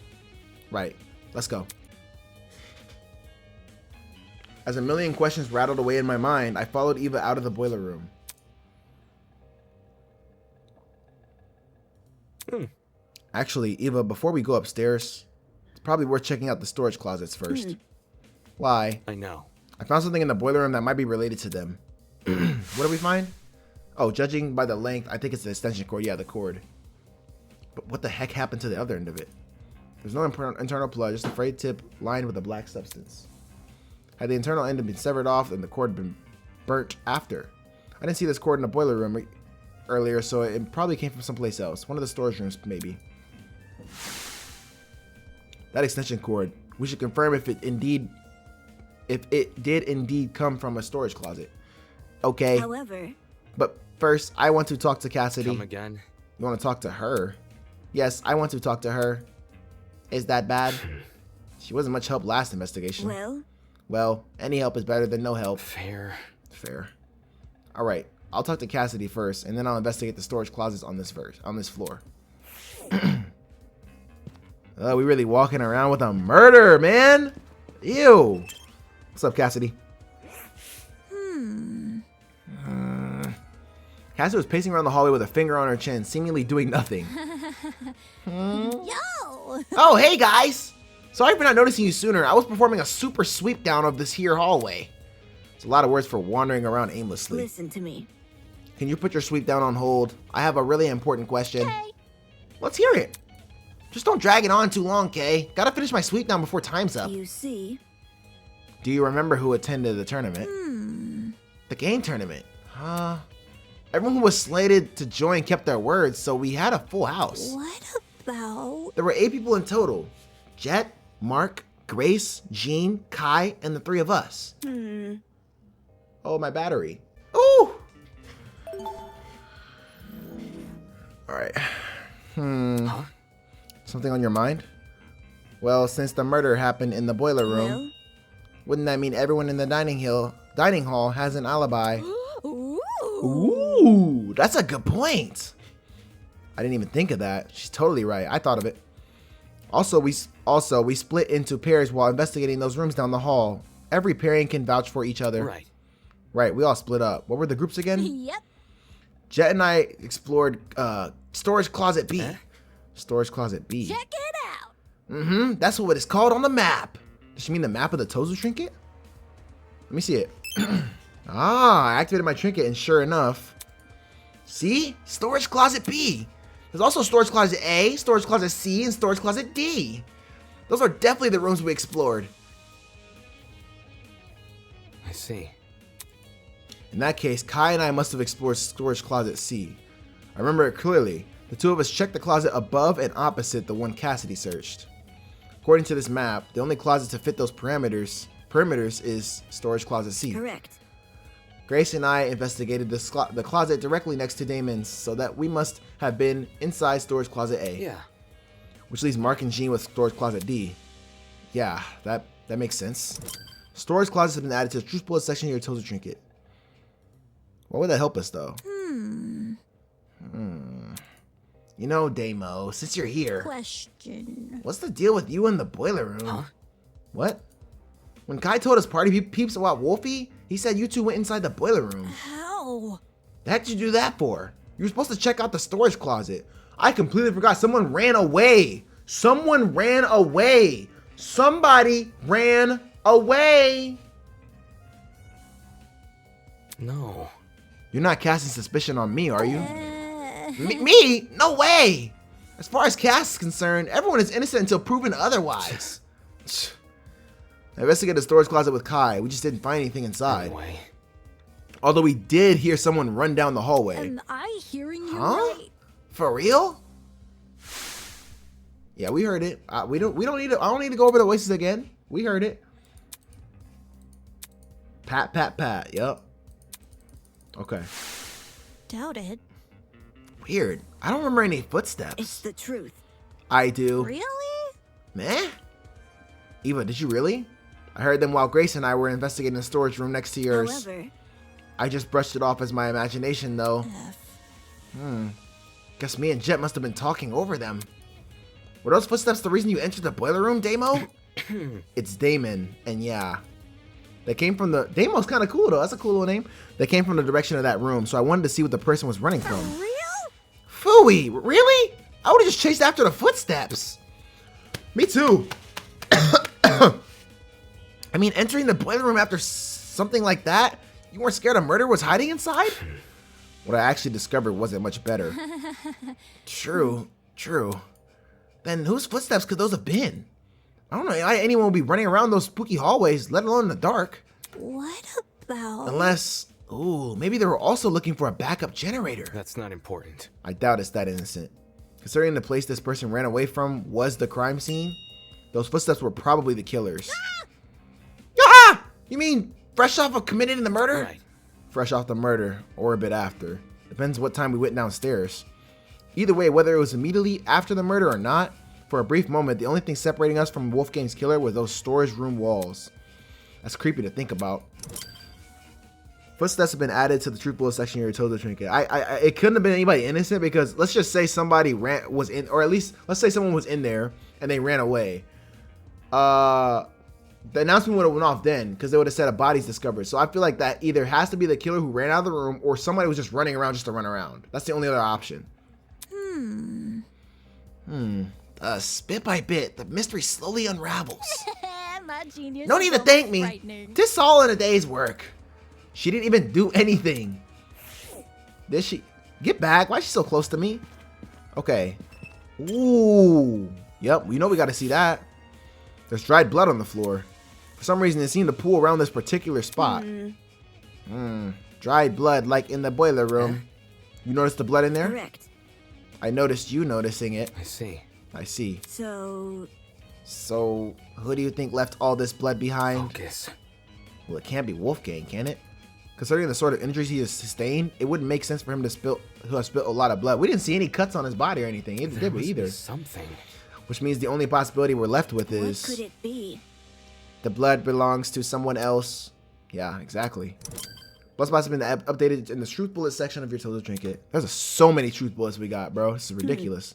Right. Let's go. As a million questions rattled away in my mind, I followed Eva out of the boiler room. Actually, Eva, before we go upstairs, it's probably worth checking out the storage closets first. Why? I know. I found something in the boiler room that might be related to them. What did we find? Oh, judging by the length, I think it's the extension cord. Yeah, the cord. But what the heck happened to the other end of it? There's no internal plug, just a frayed tip lined with a black substance. Had the internal end been severed off and the cord been burnt after? I didn't see this cord in the boiler room earlier, so it probably came from someplace else. One of the storage rooms, maybe. That extension cord. We should confirm if it did indeed come from a storage closet. Okay. However, but first, I want to talk to Cassidy. Come again? You want to talk to her? Yes, I want to talk to her. Is that bad? She wasn't much help last investigation. Well, any help is better than no help. Fair. All right, I'll talk to Cassidy first, and then I'll investigate the storage closets on this floor. We really walking around with a murder, man. Ew. What's up, Cassidy? Cassidy was pacing around the hallway with a finger on her chin, seemingly doing nothing. Yo! Oh, hey guys! Sorry for not noticing you sooner. I was performing a super sweep down of this here hallway. It's a lot of words for wandering around aimlessly. listen to me. Can you put your sweep down on hold? I have a really important question. Hey. Let's hear it. Just don't drag it on too long, Kay. Gotta finish my sweep down before time's up. You see? Do you remember who attended the tournament? The game tournament. Everyone who was slated to join kept their words, so we had a full house. What about? There were 8 people in total. Jet, Mark, Grace, Jean, Kai, and the 3 of us. Oh, my battery. Ooh! Alright. Something on your mind? Well, since the murder happened in the boiler room, Well? wouldn't that mean everyone in the dining hall has an alibi? Ooh. Ooh, that's a good point. I didn't even think of that. She's totally right. I thought of it. Also, we split into pairs while investigating those rooms down the hall. Every pairing can vouch for each other. Right, we all split up. What were the groups again? Yep. Jet and I explored storage closet B. Storage closet B. Check it out. That's what it's called on the map. Does she mean the map of the Tozo trinket? Let me see it. I activated my trinket and sure enough. See? Storage closet B. There's also storage closet A, storage closet C, and storage closet D. Those are definitely the rooms we explored. I see. In that case, Kai and I must have explored storage closet C. I remember it clearly. The 2 of us checked the closet above and opposite the one Cassidy searched. According to this map, the only closet to fit those perimeters is storage closet C. Correct. Grace and I investigated the closet directly next to Damon's, so that we must have been inside storage closet A. Yeah. Which leaves Mark and Jean with storage closet D. Yeah, that makes sense. Storage closets have been added to the truth bullet section of your Tilda trinket. What would that help us, though? You know, Damo, since you're here, Question. what's the deal with you in the boiler room? Huh? What? When Kai told us party peeps about Wolfie, he said you two went inside the boiler room. How? The heck did you do that for? You were supposed to check out the storage closet. I completely forgot. Someone ran away. Someone ran away. Somebody ran away. No. You're not casting suspicion on me, are you? Me? No way. As far as Cass is concerned, everyone is innocent until proven otherwise. I investigated the storage closet with Kai. We just didn't find anything inside. Anyway. Although we did hear someone run down the hallway. Am I hearing you Huh? right? For real? Yeah, we heard it. We don't need to. I don't need to go over the voices again. We heard it. Pat, pat, pat. Yep. Okay. Doubt it. Weird. I don't remember any footsteps. It's the truth. I do. Really? Meh? Eva, did you really? I heard them while Grace and I were investigating the storage room next to yours. However, I just brushed it off as my imagination, though. F. Guess me and Jet must have been talking over them. Were those footsteps the reason you entered the boiler room, Damo? It's Damon, and yeah. They came from the... Damo's kind of cool, though. That's a cool little name. They came from the direction of that room, so I wanted to see what the person was running from. Real? Phooey, really? I would have just chased after the footsteps. Me too. I mean, entering the boiler room after something like that, you weren't scared a murder was hiding inside? What I actually discovered wasn't much better. True. Then whose footsteps could those have been? I don't know why anyone would be running around those spooky hallways, let alone in the dark. What about... Unless, ooh, maybe they were also looking for a backup generator. That's not important. I doubt it's that innocent. Considering the place this person ran away from was the crime scene, those footsteps were probably the killers. Ah! You mean fresh off of committing the murder? Right. Fresh off the murder, or a bit after. Depends what time we went downstairs. Either way, whether it was immediately after the murder or not, for a brief moment, the only thing separating us from Wolfgang's killer was those storage room walls. That's creepy to think about. Footsteps have been added to the truth bullet section of your Tilda trinket. It couldn't have been anybody innocent, because let's just say somebody was in, or at least let's say someone was in there and they ran away. The announcement would have went off then, because they would have said a body's discovered. So I feel like that either has to be the killer who ran out of the room, or somebody was just running around just to run around. That's the only other option. Bit by bit, the mystery slowly unravels. My genius. No need to thank me. Frightening. This all in a day's work. She didn't even do anything. Did she? Get back. Why is she so close to me? Okay. Ooh. Yep, we know we got to see that. There's dried blood on the floor. For some reason, it seemed to pool around this particular spot. Dried blood, like in the boiler room. You noticed the blood in there? Correct. I noticed you noticing it. I see. I see. So, Who do you think left all this blood behind? Focus. Well, it can't be Wolfgang, can it? Considering the sort of injuries he has sustained, it wouldn't make sense for him to have spilled a lot of blood. We didn't see any cuts on his body or anything. Did we either? Something. Which means the only possibility we're left with what is could it be? the blood belongs to someone else. Yeah, exactly. Blood spots have been updated in the truth bullet section of your Tilda trinket. There's so many truth bullets we got, bro. This is ridiculous.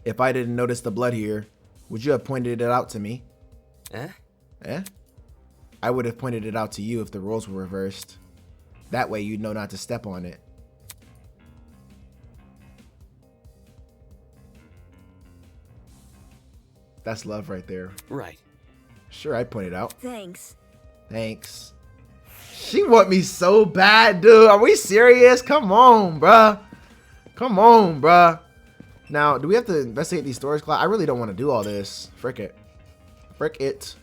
If I didn't notice the blood here, would you have pointed it out to me? Eh? I would have pointed it out to you if the roles were reversed. That way you'd know not to step on it. That's love right there. Right. Sure, I'd point it out. Thanks. Thanks. She want me so bad, dude. Are we serious? Come on, bruh. Come on, bruh. Now, do we have to investigate these storage closets? I really don't want to do all this. Frick it. Frick it.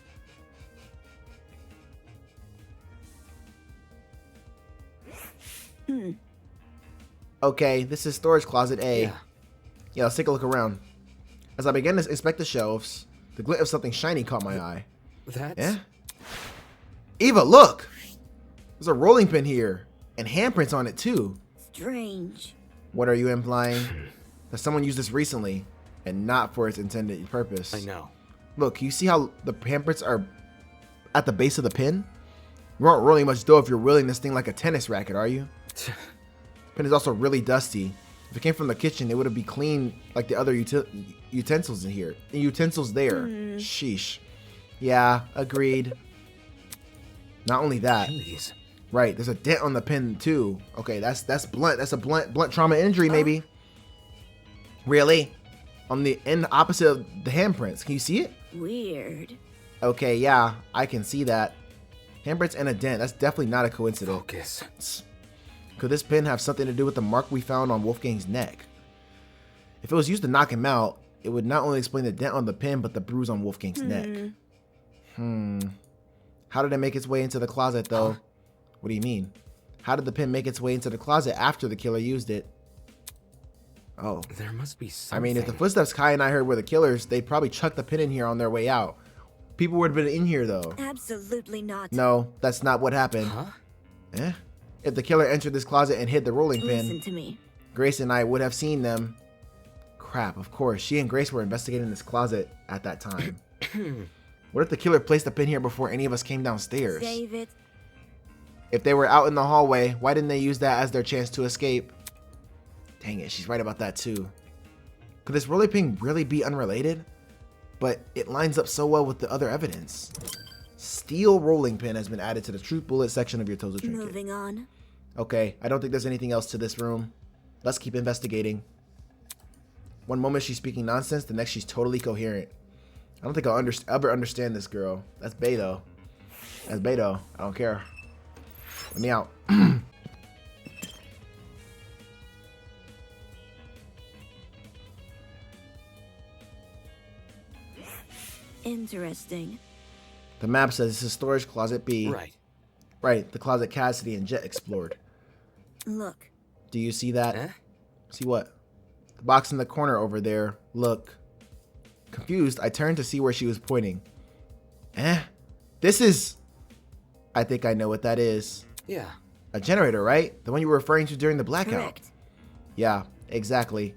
Okay, this is storage closet A. Yeah, let's take a look around. As I began to inspect the shelves, the glint of something shiny caught my eye. That's... Yeah? Eva, look! There's a rolling pin here and handprints on it too. Strange. What are you implying? That someone used this recently and not for its intended purpose. I know. Look, you see how the handprints are at the base of the pin? You aren't rolling much dough if you're wielding this thing like a tennis racket, are you? Pin is also really dusty. If it came from the kitchen, it would be clean like the other utensils in here. And utensils there. Sheesh. Yeah, agreed. Not only that. Jeez. Right, there's a dent on the pin too. Okay, that's blunt. That's a blunt trauma injury maybe. Really? On the end opposite of the handprints. Can you see it? Weird. Okay, yeah, I can see that. Handprints and a dent. That's definitely not a coincidence. Focus. Could this pin have something to do with the mark we found on Wolfgang's neck? If it was used to knock him out, it would not only explain the dent on the pin, but the bruise on Wolfgang's neck. How did it make its way into the closet, though? What do you mean? How did the pin make its way into the closet after the killer used it? Oh. There must be something. I mean, if the footsteps Kai and I heard were the killers, they'd probably chuck the pin in here on their way out. People would have been in here, though. Absolutely not. No, that's not what happened. Huh? Eh? If the killer entered this closet and hid the rolling pin, Listen to me. Grace and I would have seen them. Crap, of course. She and Grace were investigating this closet at that time. What if the killer placed the pin here before any of us came downstairs? Save it. If they were out in the hallway, why didn't they use that as their chance to escape? Dang it, she's right about that too. Could this rolling pin really be unrelated? But it lines up so well with the other evidence. Steel rolling pin has been added to the truth bullet section of your Tozo trinket. Moving on. Okay, I don't think there's anything else to this room. Let's keep investigating. One moment she's speaking nonsense, the next she's totally coherent. I don't think I'll ever understand this girl. That's Bae though. That's Bae though. I don't care. Let me out. Interesting. The map says this is storage closet B. Right. Right, the closet Cassidy and Jet explored. Look. Do you see that? Eh? See what? The box in the corner over there. Look. Confused, I turned to see where she was pointing. This is... I think I know what that is. Yeah. A generator, right? The one you were referring to during the blackout. Correct. Yeah, exactly.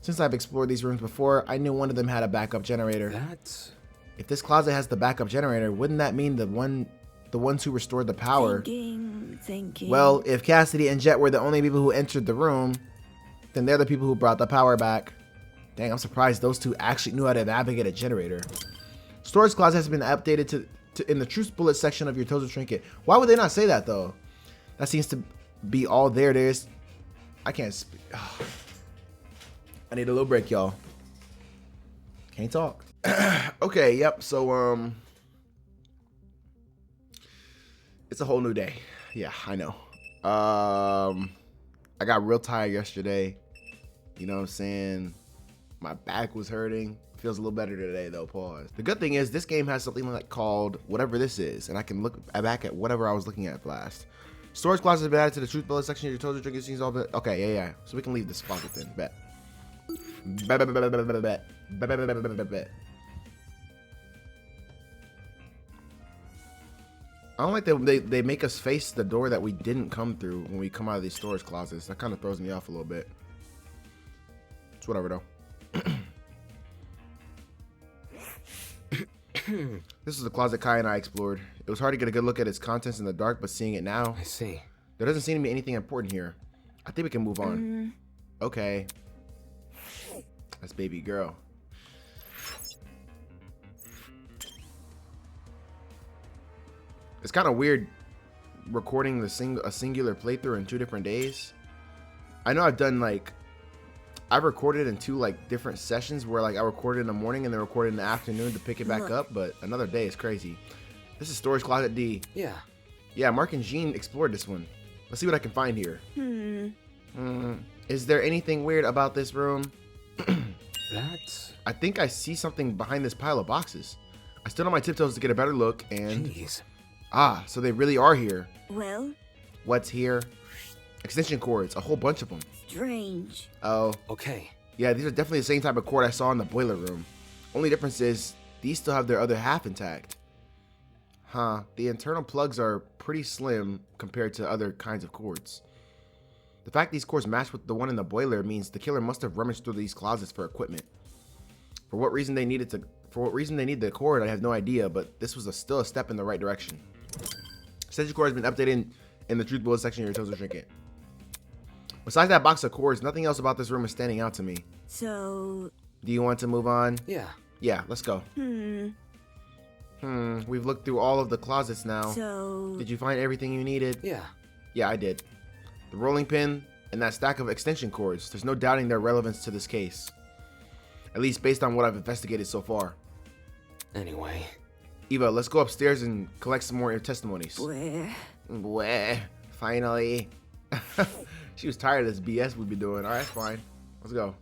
Since I've explored these rooms before, I knew one of them had a backup generator. That's... If this closet has the backup generator, wouldn't that mean the ones who restored the power? Thinking. Well, if Cassidy and Jet were the only people who entered the room, then they're the people who brought the power back. Dang, I'm surprised those two actually knew how to navigate a generator. Storage closet has been updated to in the truth bullet section of your Tozo trinket. Why would they not say that though? That seems to be all there is. I can't speak. I need a little break, y'all. Can't talk. Okay, yep. So it's a whole new day. Yeah, I know. I got real tired yesterday. You know what I'm saying? My back was hurting. Feels a little better today though, pause. The good thing is this game has something like called whatever this is, and I can look back at whatever I was looking at last. Storage closet has been added to the truth bullet section of your Tozo trinket scenes all bit. Okay, yeah. So we can leave this closet then. Bet. Bet. I don't like that they make us face the door that we didn't come through when we come out of these storage closets. That kind of throws me off a little bit. It's whatever though. This is the closet Kai and I explored. It was hard to get a good look at its contents in the dark, but seeing it now, I see. there doesn't seem to be anything important here. I think we can move on. Okay. That's baby girl. It's kind of weird recording a singular playthrough in 2 different days. I know I've recorded in 2 different sessions where I recorded in the morning and then recorded in the afternoon to pick it back up, but another day is crazy. This is storage closet D. Yeah, Mark and Jean explored this one. Let's see what I can find here. Is there anything weird about this room? That's... I think I see something behind this pile of boxes. I stood on my tiptoes to get a better look and... Jeez. Ah, so they really are here. Well, What's here? Extension cords, a whole bunch of them. strange. Oh, Okay. yeah, these are definitely the same type of cord I saw in the boiler room. Only difference is these still have their other half intact. Huh, the internal plugs are pretty slim compared to other kinds of cords. The fact these cords match with the one in the boiler means the killer must have rummaged through these closets for equipment. For what reason they needed the cord, I have no idea, but this was still a step in the right direction. Extension cord has been updated in the truth bullet section. Your toes are shrinking. Besides that box of cords, nothing else about this room is standing out to me. So... Do you want to move on? Yeah. Yeah, let's go. We've looked through all of the closets now. So... Did you find everything you needed? Yeah. Yeah, I did. The rolling pin and that stack of extension cords. There's no doubting their relevance to this case. At least based on what I've investigated so far. Anyway. Eva, let's go upstairs and collect some more testimonies. Where? Bleh. Finally. She was tired of this BS we've been doing. Alright, fine. Let's go.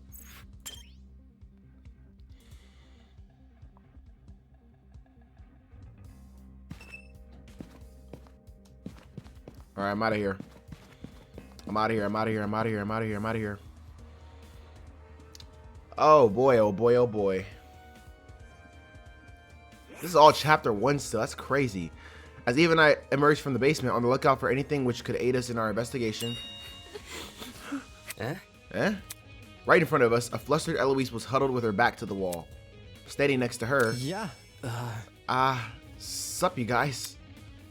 Alright, I'm out of here. I'm out of here. I'm out of here. I'm out of here. I'm out of here. I'm out of here. Oh boy, oh boy, oh boy. This is all chapter 1 still. That's crazy. As Eve and I emerged from the basement on the lookout for anything which could aid us in our investigation. Right in front of us, a flustered Eloise was huddled with her back to the wall. Standing next to her. Yeah. Sup, you guys?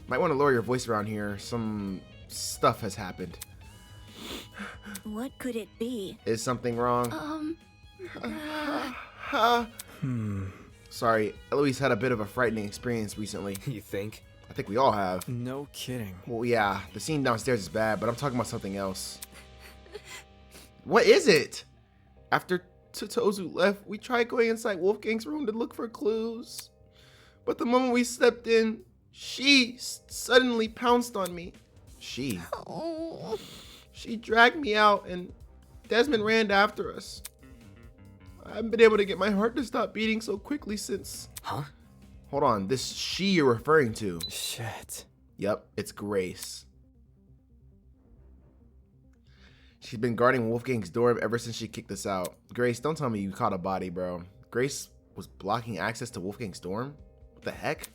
Might want to lower your voice around here. Some stuff has happened. What could it be? Is something wrong? Sorry, Eloise had a bit of a frightening experience recently. You think? I think we all have. No kidding. Well, yeah, the scene downstairs is bad, but I'm talking about something else. What is it? After Totozu left, we tried going inside Wolfgang's room to look for clues. But the moment we stepped in, she suddenly pounced on me. She dragged me out and Desmond ran after us. I haven't been able to get my heart to stop beating so quickly since... Huh? Hold on, this she you're referring to. Shit. Yep, it's Grace. She's been guarding Wolfgang's dorm ever since she kicked us out. Grace, don't tell me you caught a body, bro. Grace was blocking access to Wolfgang's dorm? What the heck?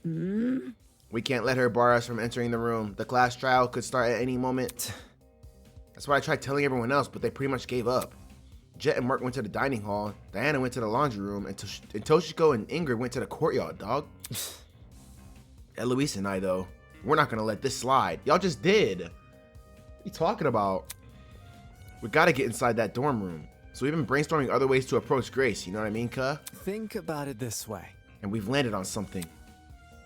We can't let her bar us from entering the room. The class trial could start at any moment. That's what I tried telling everyone else, but they pretty much gave up. Jet and Mark went to the dining hall. Diana went to the laundry room. And Toshiko and Ingrid went to the courtyard, dog. Eloise and I, though, we're not going to let this slide. Y'all just did. What are you talking about? We got to get inside that dorm room. So we've been brainstorming other ways to approach Grace. You know what I mean, cuh? Think about it this way. And we've landed on something.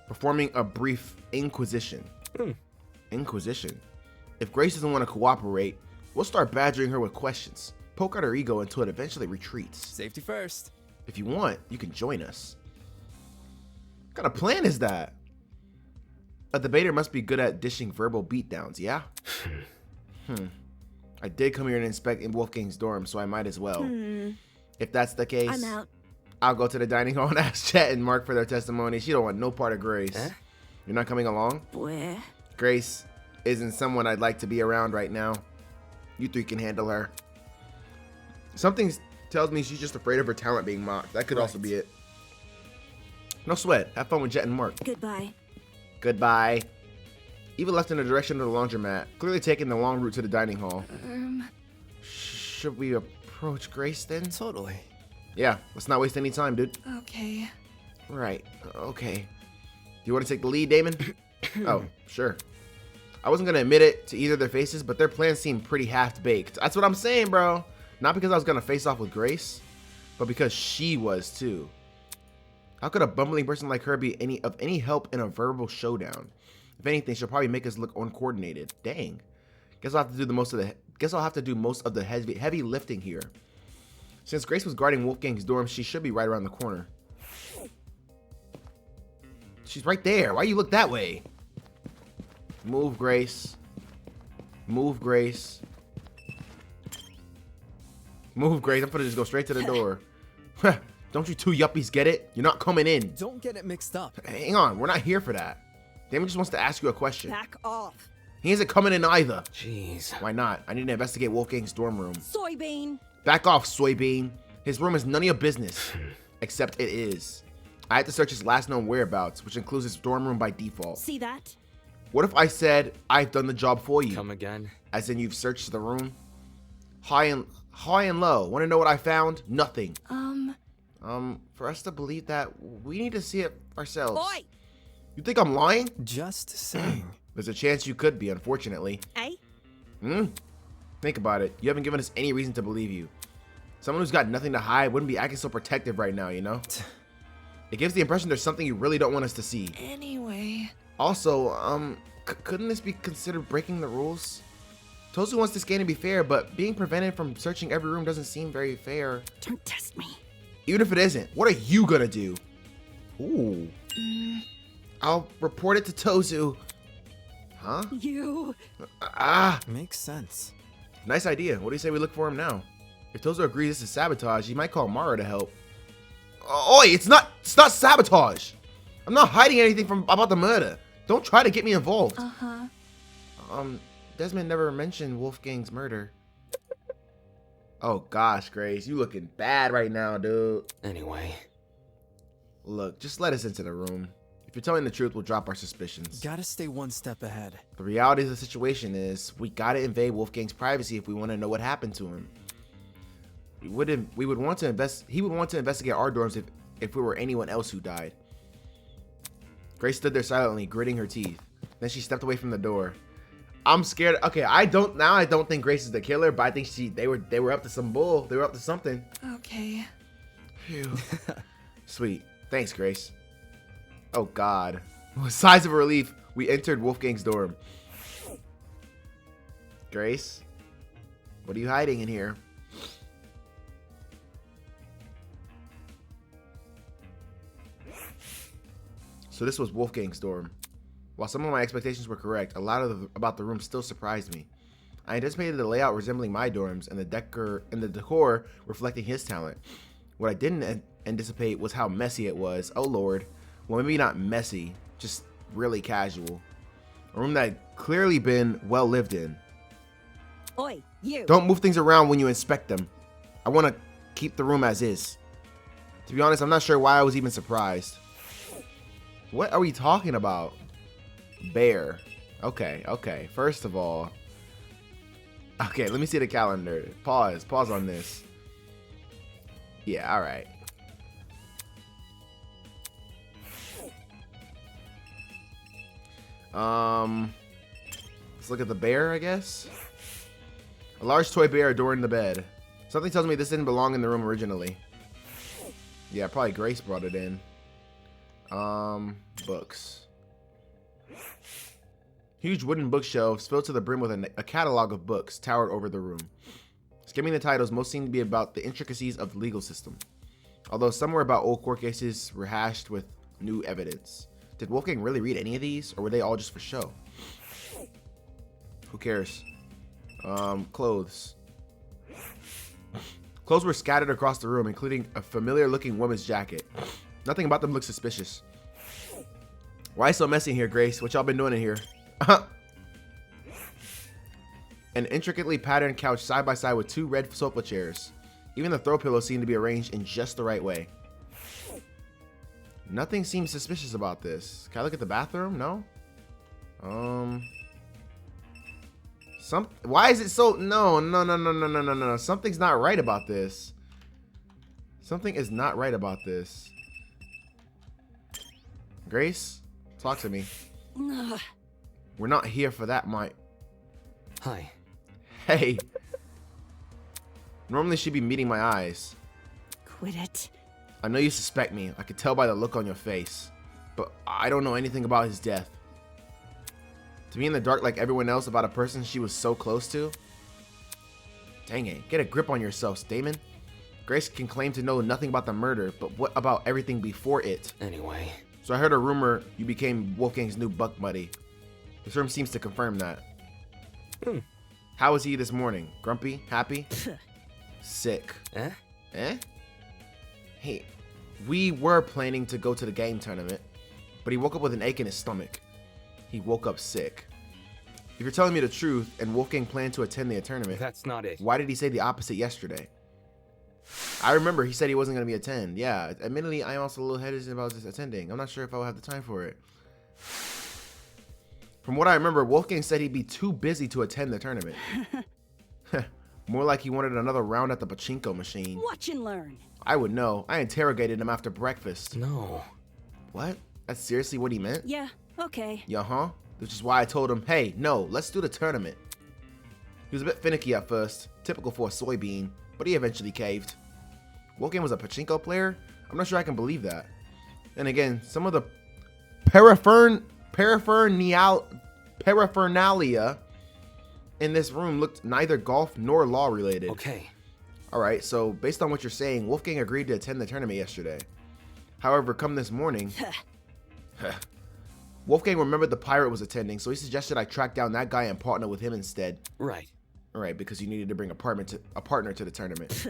Performing a brief inquisition. Inquisition? If Grace doesn't want to cooperate, we'll start badgering her with questions. Poke at her ego until it eventually retreats. Safety first. If you want, you can join us. What kind of plan is that? A debater must be good at dishing verbal beatdowns, yeah? I did come here and inspect in Wolfgang's dorm, so I might as well. If that's the case, I'm out. I'll go to the dining hall and ask Chet and Mark for their testimony. She don't want no part of Grace. Huh? You're not coming along? Where? Grace isn't someone I'd like to be around right now. You three can handle her. Something tells me she's just afraid of her talent being mocked. That could also be it. No sweat. Have fun with Jet and Mark. Goodbye. Goodbye. Eva left in the direction of the laundromat, clearly taking the long route to the dining hall. Should we approach Grace then? Totally. Yeah, let's not waste any time, dude. Okay. Right, okay. Do you want to take the lead, Damon? Oh, sure. I wasn't going to admit it to either of their faces, but their plans seemed pretty half-baked. That's what I'm saying, bro. Not because I was going to face off with Grace, but because she was too. How could a bumbling person like her be of any help in a verbal showdown? If anything, she'll probably make us look uncoordinated. Dang. Guess I'll have to do most of the heavy lifting here. Since Grace was guarding Wolfgang's dorm, she should be right around the corner. She's right there. Why you look that way? Move, Grace. Move, Grace. Move, Grace. I'm gonna just go straight to the door. Don't you two yuppies get it? You're not coming in. Don't get it mixed up. Hang on. We're not here for that. Damon just wants to ask you a question. Back off. He isn't coming in either. Jeez. Why not? I need to investigate Wolfgang's dorm room. Soybean. Back off, Soybean. His room is none of your business. Except it is. I had to search his last known whereabouts, which includes his dorm room by default. See that? What if I said I've done the job for you? Come again? As in you've searched the room? High and low. Want to know what I found? Nothing. For us to believe that, we need to see it ourselves. Oi! You think I'm lying? Just saying. There's a chance you could be, unfortunately. Eh? Think about it. You haven't given us any reason to believe you. Someone who's got nothing to hide wouldn't be acting so protective right now, you know? It gives the impression there's something you really don't want us to see. Anyway. Also, couldn't this be considered breaking the rules? Tozu wants this game to be fair, but being prevented from searching every room doesn't seem very fair. Don't test me. Even if it isn't, what are you gonna do? Ooh. I'll report it to Tozu. Huh? You. Makes sense. Nice idea. What do you say we look for him now? If Tozu agrees this is sabotage, he might call Mara to help. Oi, it's not sabotage. I'm not hiding anything about the murder. Don't try to get me involved. Desmond never mentioned Wolfgang's murder. Oh gosh, Grace, you looking bad right now, dude. Anyway. Look, just let us into the room. If you're telling the truth, we'll drop our suspicions. Gotta stay one step ahead. The reality of the situation is, we gotta invade Wolfgang's privacy if we want to know what happened to him. He would want to investigate our dorms if it were anyone else who died. Grace stood there silently, gritting her teeth. Then she stepped away from the door. I'm scared. Okay, I don't think Grace is the killer, but I think they were up to some bull. They were up to something. Okay. Phew. Sweet. Thanks, Grace. Oh God. With sighs of relief, we entered Wolfgang's dorm. Grace, what are you hiding in here? So this was Wolfgang's dorm. While some of my expectations were correct, a lot about the room still surprised me. I anticipated the layout resembling my dorms and the decor reflecting his talent. What I didn't anticipate was how messy it was. Oh Lord. Well, maybe not messy, just really casual. A room that had clearly been well lived in. Oi, you. Don't move things around when you inspect them. I want to keep the room as is. To be honest, I'm not sure why I was even surprised. What are we talking about? Bear. Okay. First of all. Okay, let me see the calendar. Pause on this. Yeah, alright. Let's look at the bear, I guess. A large toy bear adorning the bed. Something tells me this didn't belong in the room originally. Yeah, probably Grace brought it in. Books. Huge wooden bookshelves filled to the brim with a catalog of books towered over the room. Skimming the titles, most seem to be about the intricacies of the legal system. Although some were about old court cases rehashed with new evidence. Did Wolfgang really read any of these, or were they all just for show? Who cares? Clothes. Clothes were scattered across the room, including a familiar-looking woman's jacket. Nothing about them looked suspicious. Why so messy in here, Grace? What y'all been doing in here? An intricately patterned couch side by side with two red sofa chairs. Even the throw pillows seemed to be arranged in just the right way. Nothing seems suspicious about this. Can I look at the bathroom? No? Why is it so... No. Something's not right about this. Something is not right about this. Grace, talk to me. Ugh. We're not here for that, Mike. Hi. Hey. Normally she'd be meeting my eyes. Quit it. I know you suspect me. I could tell by the look on your face. But I don't know anything about his death. To be in the dark like everyone else about a person she was so close to? Dang it. Get a grip on yourself, Damon. Grace can claim to know nothing about the murder, but what about everything before it? Anyway. So I heard a rumor you became Wolfgang's new buck buddy. This room seems to confirm that. How was he this morning? Grumpy? Happy? Sick. Eh? Eh? Hey, we were planning to go to the game tournament, but he woke up with an ache in his stomach. He woke up sick. If you're telling me the truth and Wolfgang planned to attend the tournament, That's not it. why did he say the opposite yesterday? I remember he said he wasn't going to be attend. Yeah, admittedly, I'm also a little hesitant about just attending. I'm not sure if I'll have the time for it. From what I remember, Wolfgang said he'd be too busy to attend the tournament. More like he wanted another round at the pachinko machine. Watch and learn. I would know. I interrogated him after breakfast. No. What? That's seriously what he meant? Yeah, okay. Yeah, huh? Which is why I told him, hey, no, let's do the tournament. He was a bit finicky at first, typical for a soybean, but he eventually caved. Wolfgang was a pachinko player? I'm not sure I can believe that. And again, some of the paraphernalia in this room looked neither golf nor law related. Okay. Alright, so based on what you're saying, Wolfgang agreed to attend the tournament yesterday. However, come this morning, Wolfgang remembered the pirate was attending, so he suggested I track down that guy and partner with him instead. Right. Alright, because you needed to bring a partner to the tournament.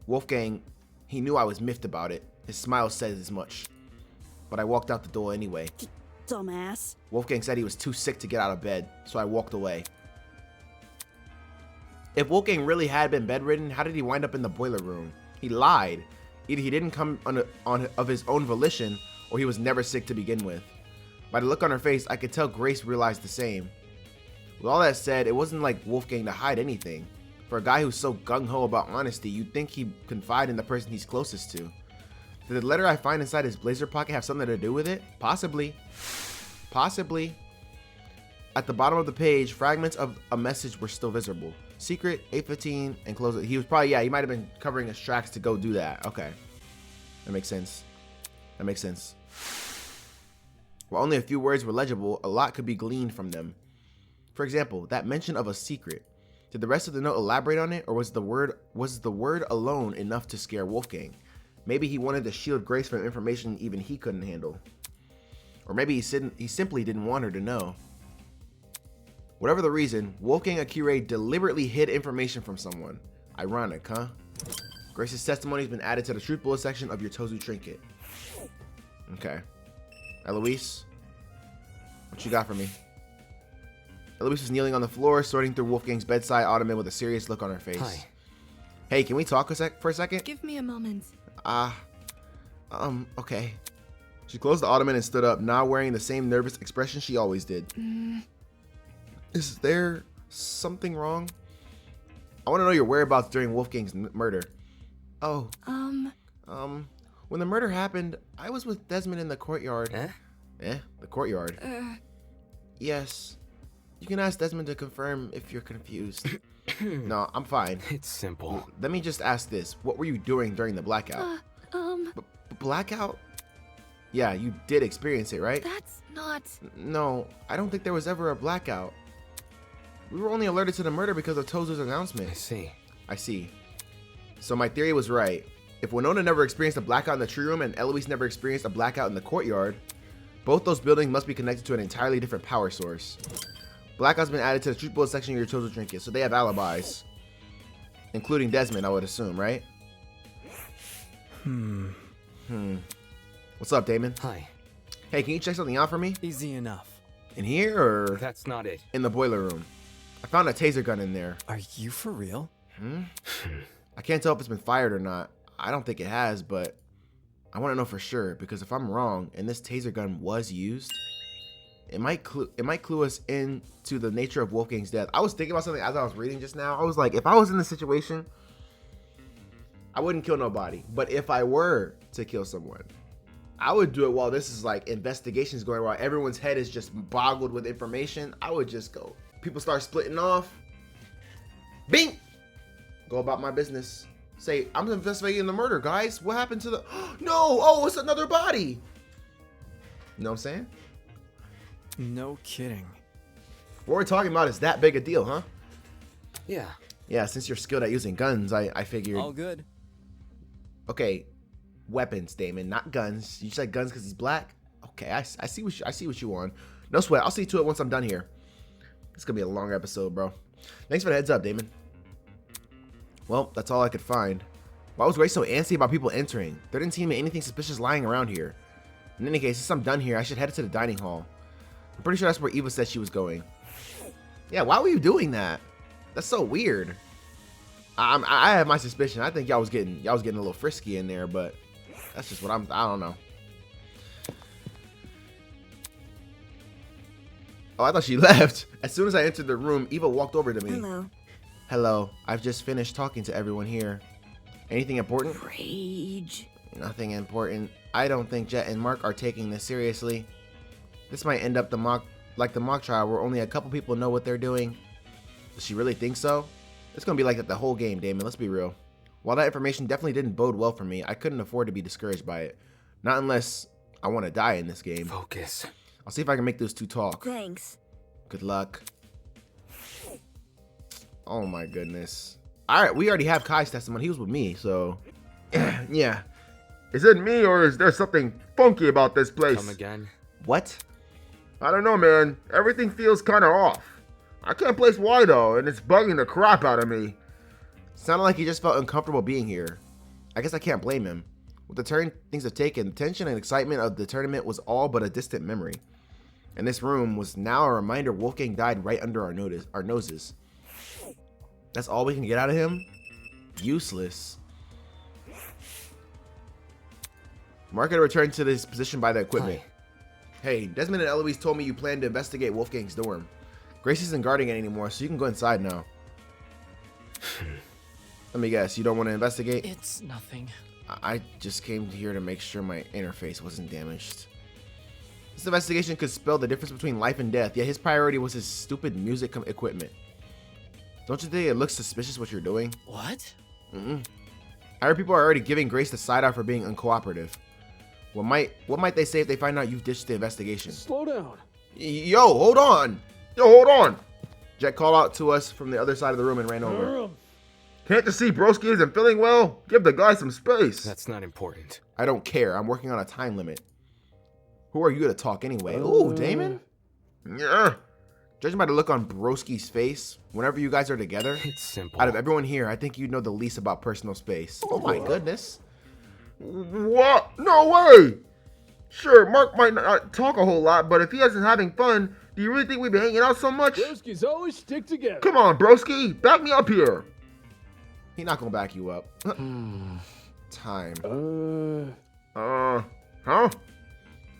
Wolfgang, he knew I was miffed about it. His smile said as much. But I walked out the door anyway. Dumbass. Wolfgang said he was too sick to get out of bed, so I walked away. If Wolfgang really had been bedridden, how did he wind up in the boiler room? He lied. Either he didn't come of his own volition, or he was never sick to begin with. By the look on her face, I could tell Grace realized the same. With all that said, it wasn't like Wolfgang to hide anything. For a guy who's so gung-ho about honesty, you'd think he'd confide in the person he's closest to. Did the letter I find inside his blazer pocket have something to do with it? Possibly. Possibly. At the bottom of the page, fragments of a message were still visible. Secret, 8:15, and close it. He was probably, yeah, he might have been covering his tracks to go do that. Okay. That makes sense. That makes sense. While only a few words were legible, a lot could be gleaned from them. For example, that mention of a secret. Did the rest of the note elaborate on it, or was the word alone enough to scare Wolfgang? Maybe he wanted to shield Grace from information even he couldn't handle. Or maybe he simply didn't want her to know. Whatever the reason, Wolfgang Akire deliberately hid information from someone. Ironic, huh? Grace's testimony has been added to the truth bullet section of your Tozu trinket. Okay. Eloise, what you got for me? Eloise was kneeling on the floor, sorting through Wolfgang's bedside ottoman with a serious look on her face. Hi. Hey, can we talk for a second? Give me a moment. Okay. She closed the ottoman and stood up, now wearing the same nervous expression she always did. Is there something wrong? I want to know your whereabouts during Wolfgang's murder. Oh. When the murder happened, I was with Desmond in the courtyard. The courtyard. Yes. You can ask Desmond to confirm if you're confused. No, I'm fine. It's simple. Let me just ask this. What were you doing during the blackout? Blackout? Yeah, you did experience it, right? That's not... No, I don't think there was ever a blackout. We were only alerted to the murder because of Tozu's announcement. I see. So my theory was right. If Winona never experienced a blackout in the tree room and Eloise never experienced a blackout in the courtyard, both those buildings must be connected to an entirely different power source. Blackout's been added to the truth bullet section of your Tozu trinket, so they have alibis. Including Desmond, I would assume, right? What's up, Damon? Hi. Hey, can you check something out for me? Easy enough. In here, or That's not it. in the boiler room? I found a taser gun in there. Are you for real? I can't tell if it's been fired or not. I don't think it has, but I want to know for sure, because if I'm wrong and this taser gun was used, it might clue us into the nature of Wolfgang's death. I was thinking about something as I was reading just now. I was like, if I was in this situation, I wouldn't kill nobody. But if I were to kill someone, I would do it while this is like investigations going, while everyone's head is just boggled with information. I would just go. People start splitting off. Bing! Go about my business. Say, I'm investigating the murder, guys. What happened to the... No! Oh, it's another body! You know what I'm saying? No kidding. What we're talking about is that big a deal, huh? Yeah. Yeah, since you're skilled at using guns, I figured... All good. Okay, weapons, Damon, not guns. You said guns because he's black? Okay, I see what you want. No sweat. I'll see to it once I'm done here. It's gonna be a long episode, bro. Thanks for the heads up, Damon. Well, that's all I could find. Why was Grace so antsy about people entering? There didn't seem anything suspicious lying around here. In any case, since I'm done here, I should head to the dining hall. I'm pretty sure that's where Eva said she was going. Yeah, why were you doing that? That's so weird. I have my suspicion. I think y'all was getting a little frisky in there, but that's just what I don't know. Oh, I thought she left. As soon as I entered the room, Eva walked over to me. Hello. Hello. I've just finished talking to everyone here. Anything important? Rage. Nothing important. I don't think Jet and Mark are taking this seriously. This might end up the mock trial where only a couple people know what they're doing. Does she really think so? It's gonna be like that the whole game, Damon. Let's be real. While that information definitely didn't bode well for me, I couldn't afford to be discouraged by it. Not unless I want to die in this game. Focus. I'll see if I can make those two talk. Thanks. Good luck. Oh my goodness. Alright, we already have Kai's testimony. He was with me, so... yeah. Is it me or is there something funky about this place? Come again. What? I don't know, man. Everything feels kind of off. I can't place why though, and it's bugging the crap out of me. Sounded like he just felt uncomfortable being here. I guess I can't blame him. With the turn things have taken, the tension and excitement of the tournament was all but a distant memory. And this room was now a reminder Wolfgang died right under our noses. That's all we can get out of him? Useless. Mark had returned to this position by the equipment. Hey, Desmond and Eloise told me you plan to investigate Wolfgang's dorm. Grace isn't guarding it anymore, so you can go inside now. Let me guess, you don't want to investigate? It's nothing. I just came here to make sure my interface wasn't damaged. This investigation could spell the difference between life and death, yet his priority was his stupid music equipment. Don't you think it looks suspicious what you're doing? What? I heard people are already giving Grace the side-eye for being uncooperative. What might they say if they find out you've ditched the investigation? Slow down. Yo, hold on! Yo, hold on. Jet called out to us from the other side of the room and ran over. Can't you see Broski isn't feeling well? Give the guy some space. That's not important. I don't care. I'm working on a time limit. Who are you to talk anyway? Ooh, Damon? Yeah. Judging by the look on Broski's face, whenever you guys are together, It's simple. out of everyone here, I think you know the least about personal space. Oh my goodness. What? No way. Sure, Mark might not talk a whole lot, but if he isn't having fun, do you really think we've been hanging out so much? Broskies always stick together. Come on, Broski. Back me up here. He not gonna back you up. Time. Huh?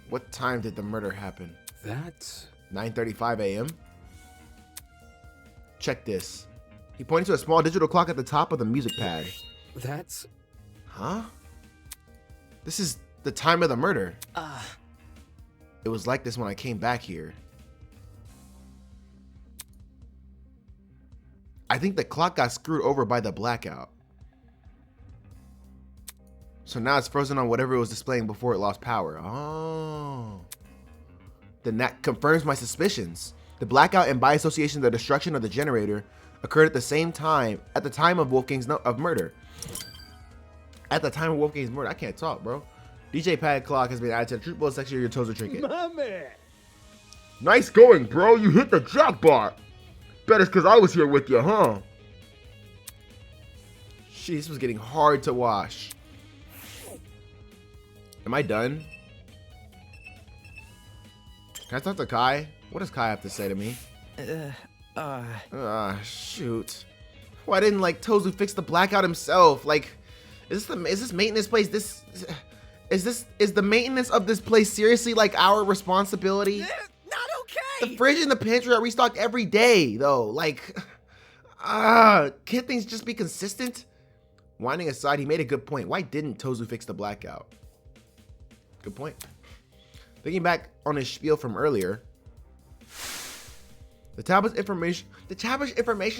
What time did the murder happen? That's 9:35 a.m. Check this. He pointed to a small digital clock at the top of the music pad. that's Huh? This is the time of the murder. It was like this when I came back here. I think the clock got screwed over by the blackout. So now it's frozen on whatever it was displaying before it lost power. Oh. Then that confirms my suspicions. The blackout and by association the destruction of the generator occurred at the same time, at the time of Wolfgang's murder. At the time of Wolfgang's murder, I can't talk, bro. DJ pad clock has been added to the truth bullet section of your toes are trinket. My man. Nice going, bro. You hit the jackpot. Bet it's because I was here with you, huh? Shit, this was getting hard to wash. Am I done? Can I talk to Kai? What does Kai have to say to me? Shoot. Why didn't like Tozu fix the blackout himself? Like, is this maintenance place? Is the maintenance of this place seriously like our responsibility? Not okay. The fridge and the pantry are restocked every day, though. Like, can't things just be consistent? Winding aside, he made a good point. Why didn't Tozu fix the blackout? Good point. Thinking back on his spiel from earlier, the tablet's information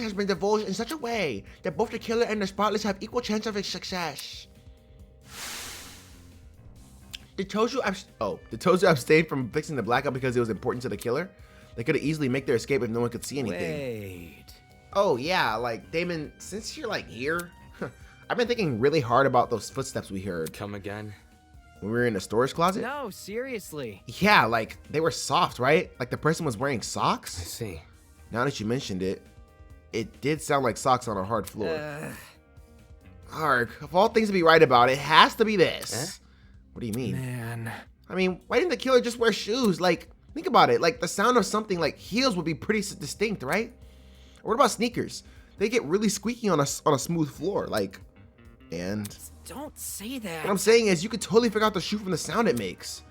has been divulged in such a way that both the killer and the spotless have equal chance of success. Did Tozu abstain from fixing the blackout because it was important to the killer? They could have easily made their escape if no one could see anything. Wait. Oh yeah, like Damon, since you're like here, I've been thinking really hard about those footsteps we heard come again. when we were in the storage closet. No, seriously. Yeah, like they were soft, right? Like the person was wearing I socks. see. Now that you mentioned it, it did sound like socks on a hard floor. Arg, of all things to be right about, it has to be this. What do you mean? Man. I mean, why didn't the killer just wear shoes? Like, think about it. Like, the sound of something like heels would be pretty distinct, right? Or what about sneakers? They get really squeaky on a smooth floor. Like, and Don't say that. what I'm saying is you could totally figure out the shoe from the sound it makes.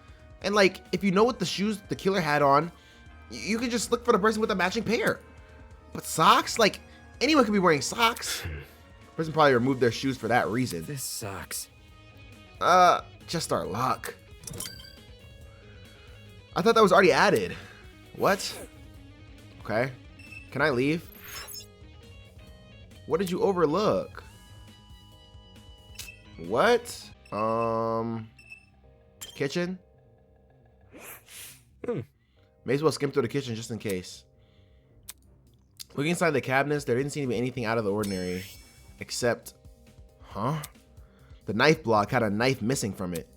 And like, if you know what the shoes the killer had on, You can just look for the person with a matching pair. But socks? Like, anyone could be wearing socks. Person probably removed their shoes for that reason. This sucks. Just our luck. I thought that was already added. What? Okay. Can I leave? What did you overlook? What? Kitchen? May as well skim through the kitchen just in case. Looking inside the cabinets, there didn't seem to be anything out of the ordinary. Except... Huh? The knife block had a knife missing from it.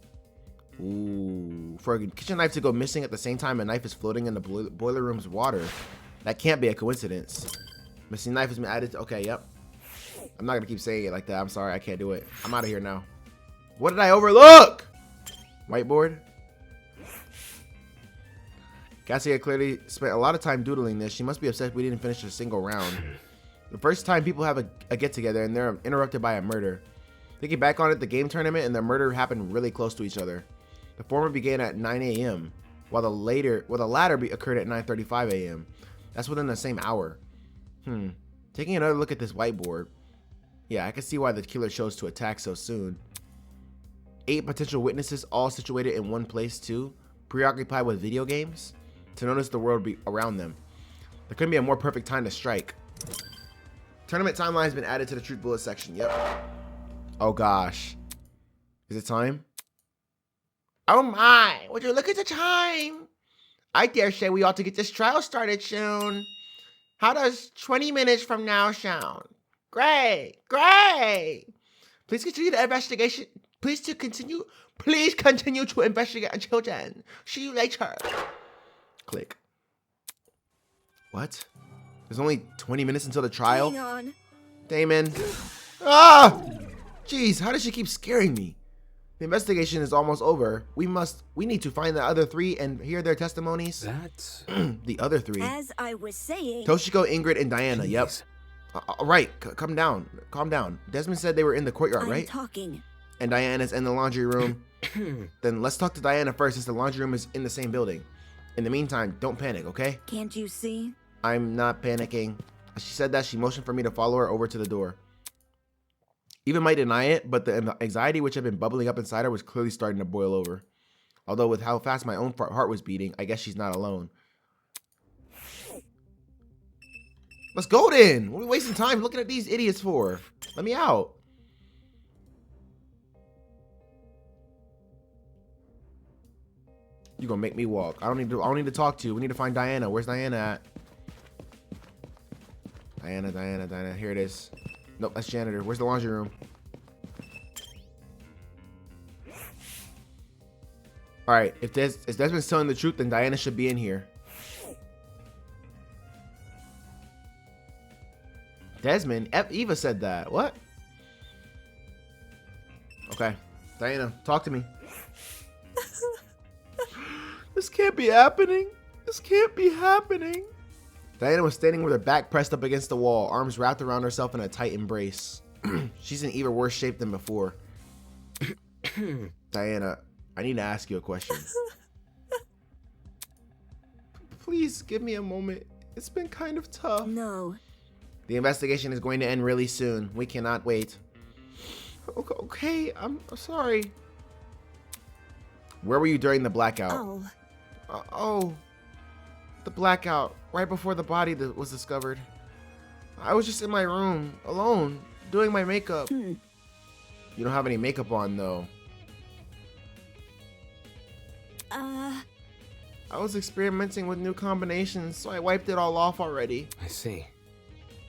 Ooh. For a kitchen knife to go missing at the same time a knife is floating in the boiler room's water. That can't be a coincidence. Missing knife has been added to... Okay, yep. I'm not gonna keep saying it like that. I'm sorry, I can't do it. I'm out of here now. What did I overlook? Whiteboard? Cassia clearly spent a lot of time doodling this. She must be upset we didn't finish a single round. The first time people have a get-together and they're interrupted by a murder. Thinking back on it, the game tournament and the murder happened really close to each other. The former began at 9 a.m., while the latter occurred at 9:35 a.m. That's within the same hour. Taking another look at this whiteboard. Yeah, I can see why the killer chose to attack so soon. 8 potential witnesses, all situated in one place too, preoccupied with video games, to notice the world around them. There couldn't be a more perfect time to strike. Tournament timeline has been added to the truth bullet section. Yep. Oh gosh. Is it time? Oh my, would you look at the time? I dare say we ought to get this trial started soon. How does 20 minutes from now sound? Great, great. Please continue the investigation. Please continue to investigate children. See you later. Click. What? There's only 20 minutes until the trial? Hang on. Damon. Ah! Jeez, how does she keep scaring me? The investigation is almost over. We need to find the other 3 and hear their testimonies. That's... The other 3. As I was saying. Toshiko, Ingrid, and Diana. Yep. Jeez. All right, calm down. Calm down. Desmond said they were in the courtyard, I'm right? talking. And Diana's in the laundry room. Then let's talk to Diana first, since the laundry room is in the same building. In the meantime, don't panic, okay? Can't you see? I'm not panicking. As she said that, she motioned for me to follow her over to the door. Eva might deny it, but the anxiety which had been bubbling up inside her was clearly starting to boil over. Although with how fast my own heart was beating, I guess she's not alone. Let's go then! What are we wasting time looking at these idiots for? Let me out. You're gonna make me walk. I don't need to talk to you. We need to find Diana. Where's Diana at? Diana. Here it is. Nope, that's janitor. Where's the laundry room? Alright, if Desmond's telling the truth, then Diana should be in here. Desmond? Eva said that. What? Okay. Diana, talk to me. This can't be happening. This can't be happening. Diana was standing with her back pressed up against the wall, arms wrapped around herself in a tight embrace. She's in even worse shape than before. Diana, I need to ask you a question. Please give me a moment. It's been kind of tough. No. The investigation is going to end really soon. We cannot wait. Okay, I'm sorry. Where were you during the blackout? Oh. The blackout, right before the body was discovered. I was just in my room, alone, doing my makeup. You don't have any makeup on, though. I was experimenting with new combinations, so I wiped it all off already. I see.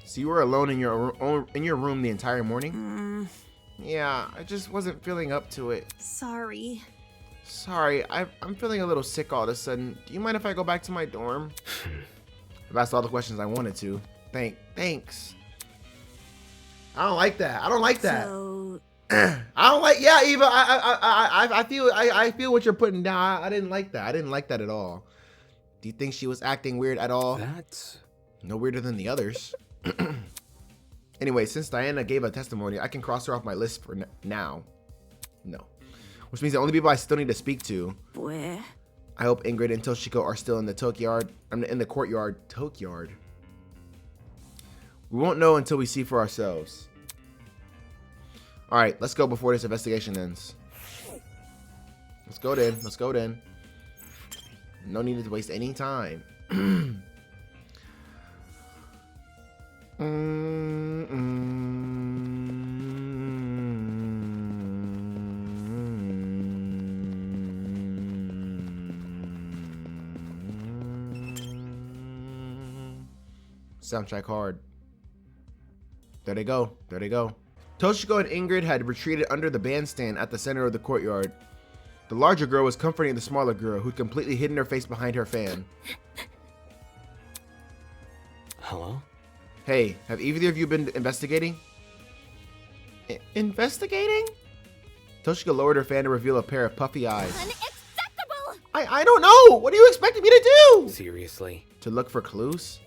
So you were alone in your room the entire morning? Yeah, I just wasn't feeling up to it. Sorry. Sorry, I'm feeling a little sick all of a sudden. Do you mind if I go back to my dorm? I've asked all the questions I wanted to. Thanks. I don't like that. I don't like that. So... I don't like. Yeah, Eva. I feel what you're putting down. I didn't like that. I didn't like that at all. Do you think she was acting weird at all? That's... No weirder than the others. Anyway, since Diana gave a testimony, I can cross her off my list for now. No. Which means the only people I still need to speak to. Where? I hope Ingrid and Toshiko are still in the in the courtyard. We won't know until we see for ourselves. All right, let's go before this investigation ends. Let's go then. No need to waste any time. Soundtrack hard. There they go. Toshiko and Ingrid had retreated under the bandstand at the center of the courtyard. The larger girl was comforting the smaller girl, who'd completely hidden her face behind her fan. Hello? Hey, have either of you been investigating? Investigating? Toshiko lowered her fan to reveal a pair of puffy eyes. Unacceptable! I don't know! What are you expecting me to do? Seriously? To look for clues?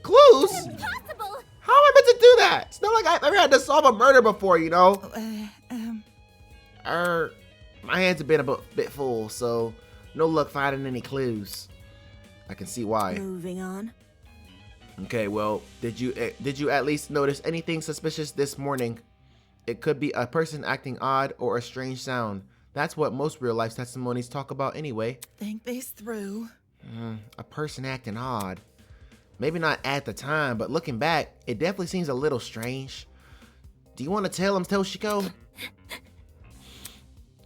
Clues? Impossible! How am I meant to do that? It's not like I've ever had to solve a murder before, you know? My hands have been a bit full, so no luck finding any clues. I can see why. Moving on. Okay, well, did you at least notice anything suspicious this morning? It could be a person acting odd or a strange sound. That's what most real-life testimonies talk about anyway. Think this through. A person acting odd. Maybe not at the time, but looking back, it definitely seems a little strange. Do you want to tell him, Toshiko?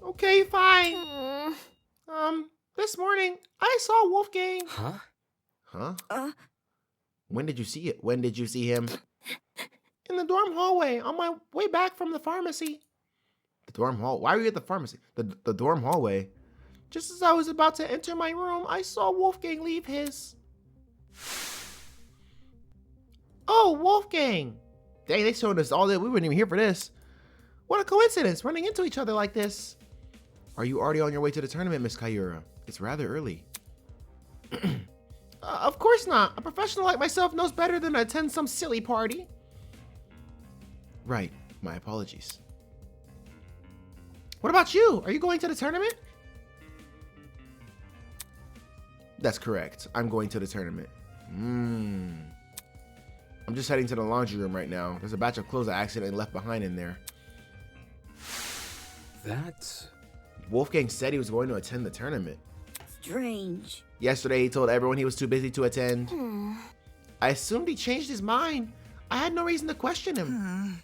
Okay, fine. This morning, I saw Wolfgang. Huh? When did you see it? When did you see him? In the dorm hallway, on my way back from the pharmacy. The dorm hall? Why were you at the pharmacy? The dorm hallway? Just as I was about to enter my room, I saw Wolfgang leave his. Oh, Wolfgang! Dang, they showed us all that. We weren't even here for this. What a coincidence, running into each other like this. Are you already on your way to the tournament, Miss Kayura? It's rather early. Of course not. A professional like myself knows better than to attend some silly party. Right. My apologies. What about you? Are you going to the tournament? That's correct. I'm going to the tournament. I'm just heading to the laundry room right now. There's a batch of clothes I accidentally left behind in there. That's... Wolfgang said he was going to attend the tournament. Strange. Yesterday, he told everyone he was too busy to attend. I assumed he changed his mind. I had no reason to question him.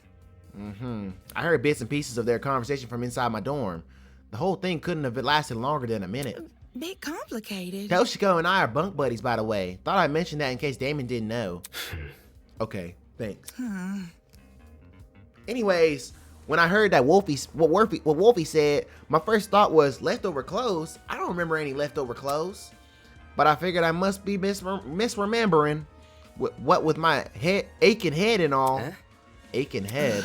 I heard bits and pieces of their conversation from inside my dorm. The whole thing couldn't have lasted longer than a minute. Bit complicated. Toshiko and I are bunk buddies, by the way. Thought I'd mention that in case Damon didn't know. Okay, thanks. Anyways, when I heard that what Wolfie said, my first thought was leftover clothes. I don't remember any leftover clothes, but I figured I must be misremembering. What with my aching head and all. Aching head.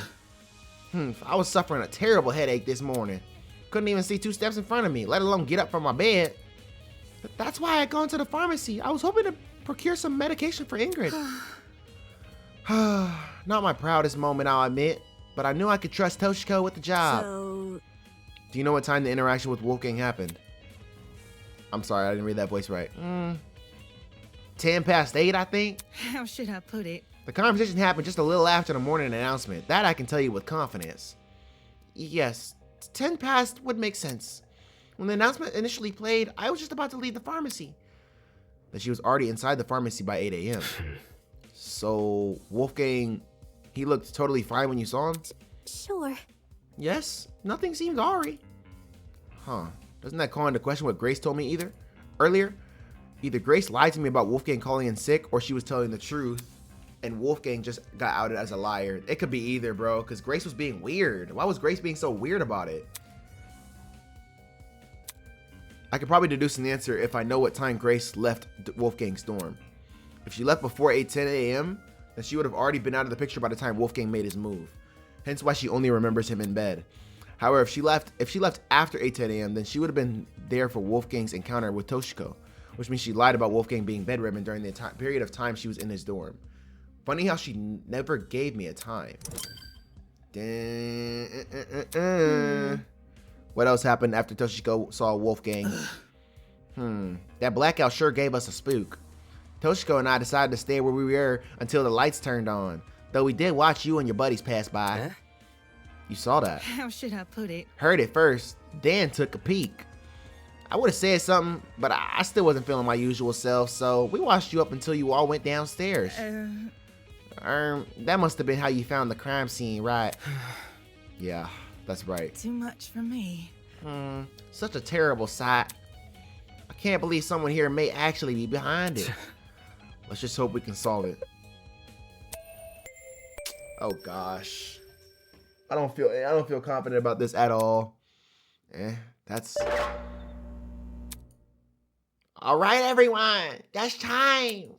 I was suffering a terrible headache this morning. Couldn't even see 2 steps in front of me, let alone get up from my bed. That's why I had gone to the pharmacy. I was hoping to procure some medication for Ingrid. Not my proudest moment, I'll admit, but I knew I could trust Toshiko with the job. So, Do you know what time the interaction with Wolfgang happened? I'm sorry, I didn't read that voice right. 10 past 8, I think? How should I put it? The conversation happened just a little after the morning announcement. That I can tell you with confidence. Yes, 10 past would make sense. When the announcement initially played, I was just about to leave the pharmacy. But she was already inside the pharmacy by 8 a.m. So, Wolfgang, he looked totally fine when you saw him? Sure. Yes, nothing seemed awry. Huh, doesn't that call into question what Grace told me earlier? Either Grace lied to me about Wolfgang calling in sick, or she was telling the truth, and Wolfgang just got outed as a liar. It could be either, bro, because Grace was being weird. Why was Grace being so weird about it? I could probably deduce an answer if I know what time Grace left Wolfgang's dorm. If she left before 8:10 a.m., then she would have already been out of the picture by the time Wolfgang made his move. Hence why she only remembers him in bed. However, if she left after 8:10 a.m., then she would have been there for Wolfgang's encounter with Toshiko, which means she lied about Wolfgang being bedridden during the period of time she was in his dorm. Funny how she never gave me a time. What else happened after Toshiko saw Wolfgang? That blackout sure gave us a spook. Toshiko and I decided to stay where we were until the lights turned on. Though we did watch you and your buddies pass by. Huh? You saw that. How should I put it? Heard it first, then took a peek. I would have said something, but I still wasn't feeling my usual self, so we watched you up until you all went downstairs. That must have been how you found the crime scene, right? Yeah, that's right. Too much for me. Such a terrible sight. I can't believe someone here may actually be behind it. Let's just hope we can solve it. Oh gosh. I don't feel confident about this at all. That's all right, everyone. That's time.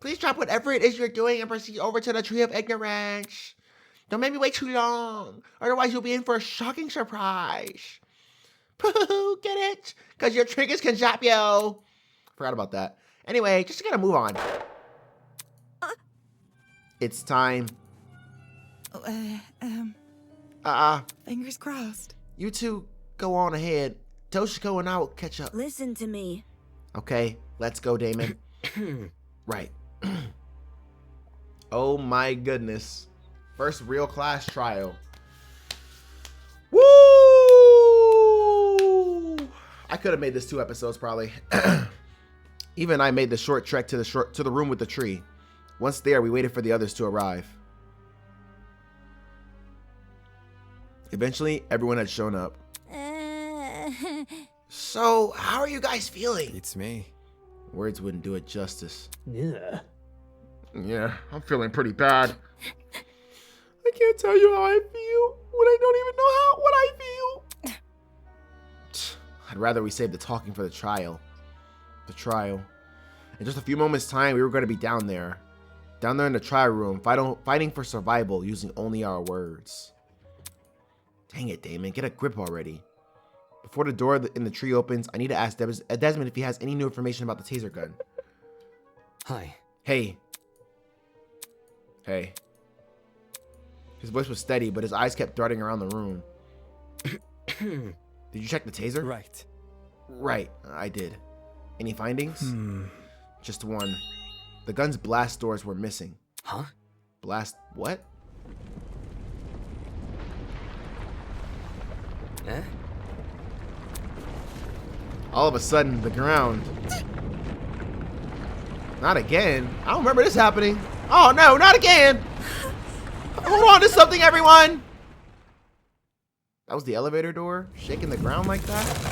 Please drop whatever it is you're doing and proceed over to the Tree of Ignorance. Don't make me wait too long, otherwise you'll be in for a shocking surprise. Get it? Because your triggers can zap you. Forgot about that. Anyway, just gotta move on. It's time. Fingers crossed. You two go on ahead. Toshiko and I will catch up. Listen to me. Okay, let's go, Damon. Right. Oh my goodness. First real class trial. Woo! I could have made this 2 episodes probably. Even I made the short trek to the room with the tree. Once there, we waited for the others to arrive. Eventually, everyone had shown up. So, how are you guys feeling? It's me. Words wouldn't do it justice. Yeah, I'm feeling pretty bad. I can't tell you how I feel when I don't even know what I feel. I'd rather we save the talking for the trial. In just a few moments' time, we were going to be down there. Down there in the trial room, fighting for survival using only our words. Dang it, Damon. Get a grip already. Before the door in the tree opens, I need to ask Desmond if he has any new information about the taser gun. Hi. Hey. His voice was steady, but his eyes kept darting around the room. Did you check the taser? Right, I did. Any findings? Just one. The gun's blast doors were missing. Huh? Blast what? Eh? All of a sudden, the ground. Not again. I don't remember this happening. Oh no, not again. Hold on to something, everyone. That was the elevator door, shaking the ground like that.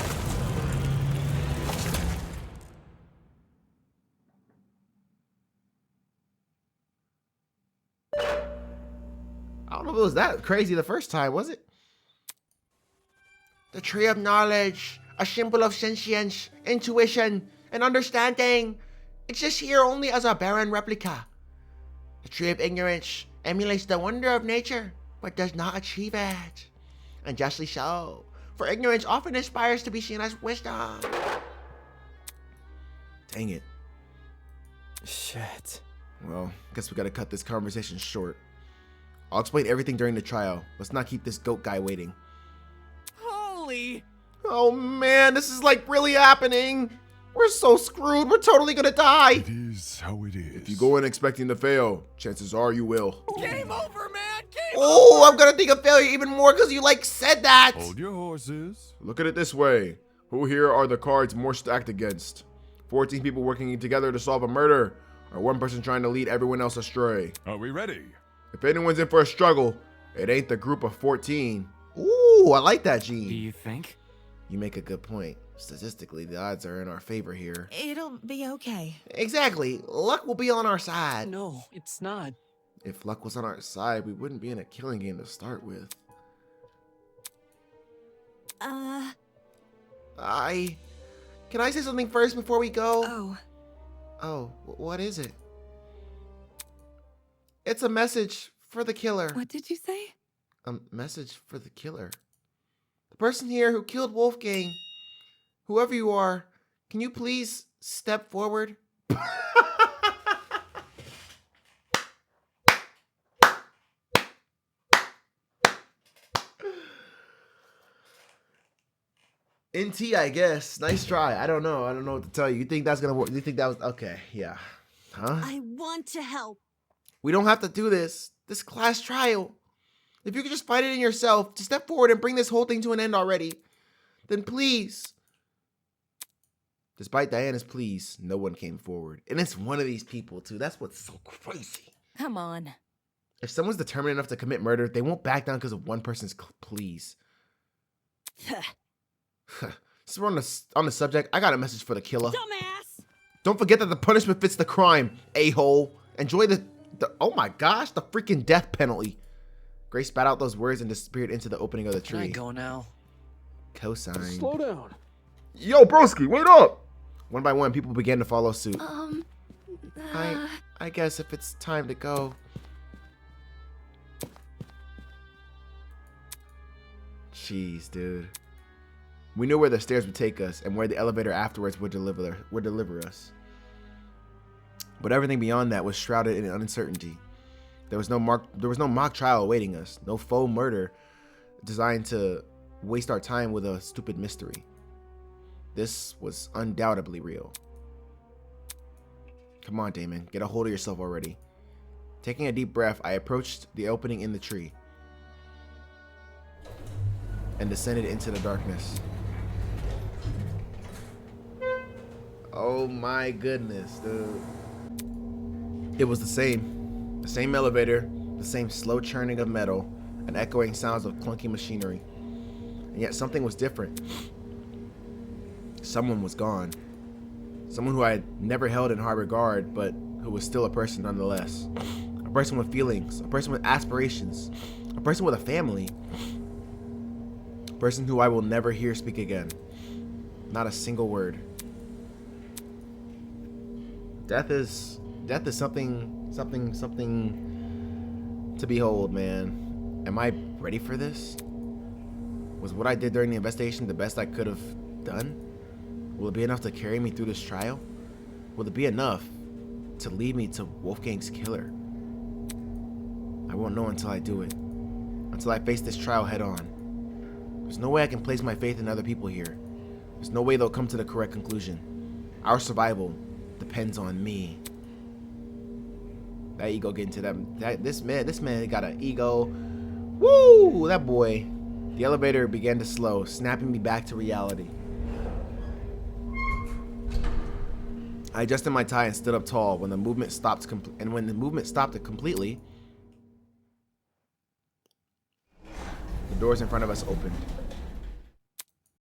I don't know if it was that crazy the first time, was it? The tree of knowledge, a symbol of sentience, intuition, and understanding. It's just here only as a barren replica. The tree of ignorance emulates the wonder of nature, but does not achieve it. And justly so, for ignorance often aspires to be seen as wisdom. Dang it. Shit. Well, guess we gotta cut this conversation short. I'll explain everything during the trial. Let's not keep this goat guy waiting. Holy! Oh man, this is like really happening. We're so screwed. We're totally gonna die. It is how it is. If you go in expecting to fail, chances are you will. Game over, man! Oh, I'm gonna think of failure even more because you said that. Hold your horses. Look at it this way. Who here are the cards more stacked against? 14 people working together to solve a murder, or one person trying to lead everyone else astray? Are we ready? If anyone's in for a struggle, it ain't the group of 14. Ooh, I like that, Gene. Do you think? You make a good point. Statistically, the odds are in our favor here. It'll be okay. Exactly. Luck will be on our side. No, it's not. If luck was on our side, we wouldn't be in a killing game to start with. Can I say something first before we go? What is it? It's a message for the killer. What did you say? A message for the killer. The person here who killed Wolfgang. Whoever you are, can you please step forward? NT, I guess. Nice try. I don't know. I don't know what to tell you. You think that's gonna work? You think that was okay? Yeah. Huh? I want to help. We don't have to do this. This class trial. If you could just fight it in yourself, to step forward and bring this whole thing to an end already, then please. Despite Diana's pleas, no one came forward. And it's one of these people, too. That's what's so crazy. Come on. If someone's determined enough to commit murder, they won't back down because of one person's pleas. Since we're on the subject, I got a message for the killer. Dumbass! Don't forget that the punishment fits the crime, a-hole. Enjoy the oh my gosh, the freaking death penalty. Grace spat out those words and disappeared into the opening of the tree. Can I go now? Cosine. Slow down. Yo, broski, wait up! One by one, people began to follow suit. I guess if it's time to go. Jeez, dude. We knew where the stairs would take us and where the elevator afterwards would deliver us. But everything beyond that was shrouded in uncertainty. There was no mock trial awaiting us. No faux murder designed to waste our time with a stupid mystery. This was undoubtedly real. Come on, Damon. Get a hold of yourself already. Taking a deep breath, I approached the opening in the tree and descended into the darkness. Oh my goodness, dude. It was the same elevator, the same slow churning of metal and echoing sounds of clunky machinery. And yet something was different. Someone was gone. Someone who I had never held in high regard, but who was still a person nonetheless. A person with feelings, a person with aspirations, a person with a family. A person who I will never hear speak again. Not a single word. Death is something to behold, man. Am I ready for this? Was what I did during the investigation the best I could have done? Will it be enough to carry me through this trial? Will it be enough to lead me to Wolfgang's killer? I won't know until I do it. Until I face this trial head on. There's no way I can place my faith in other people here. There's no way they'll come to the correct conclusion. Our survival depends on me. That ego getting to them. This man got an ego. Woo! That boy. The elevator began to slow, snapping me back to reality. I adjusted my tie and stood up tall. When the movement stopped completely, the doors in front of us opened.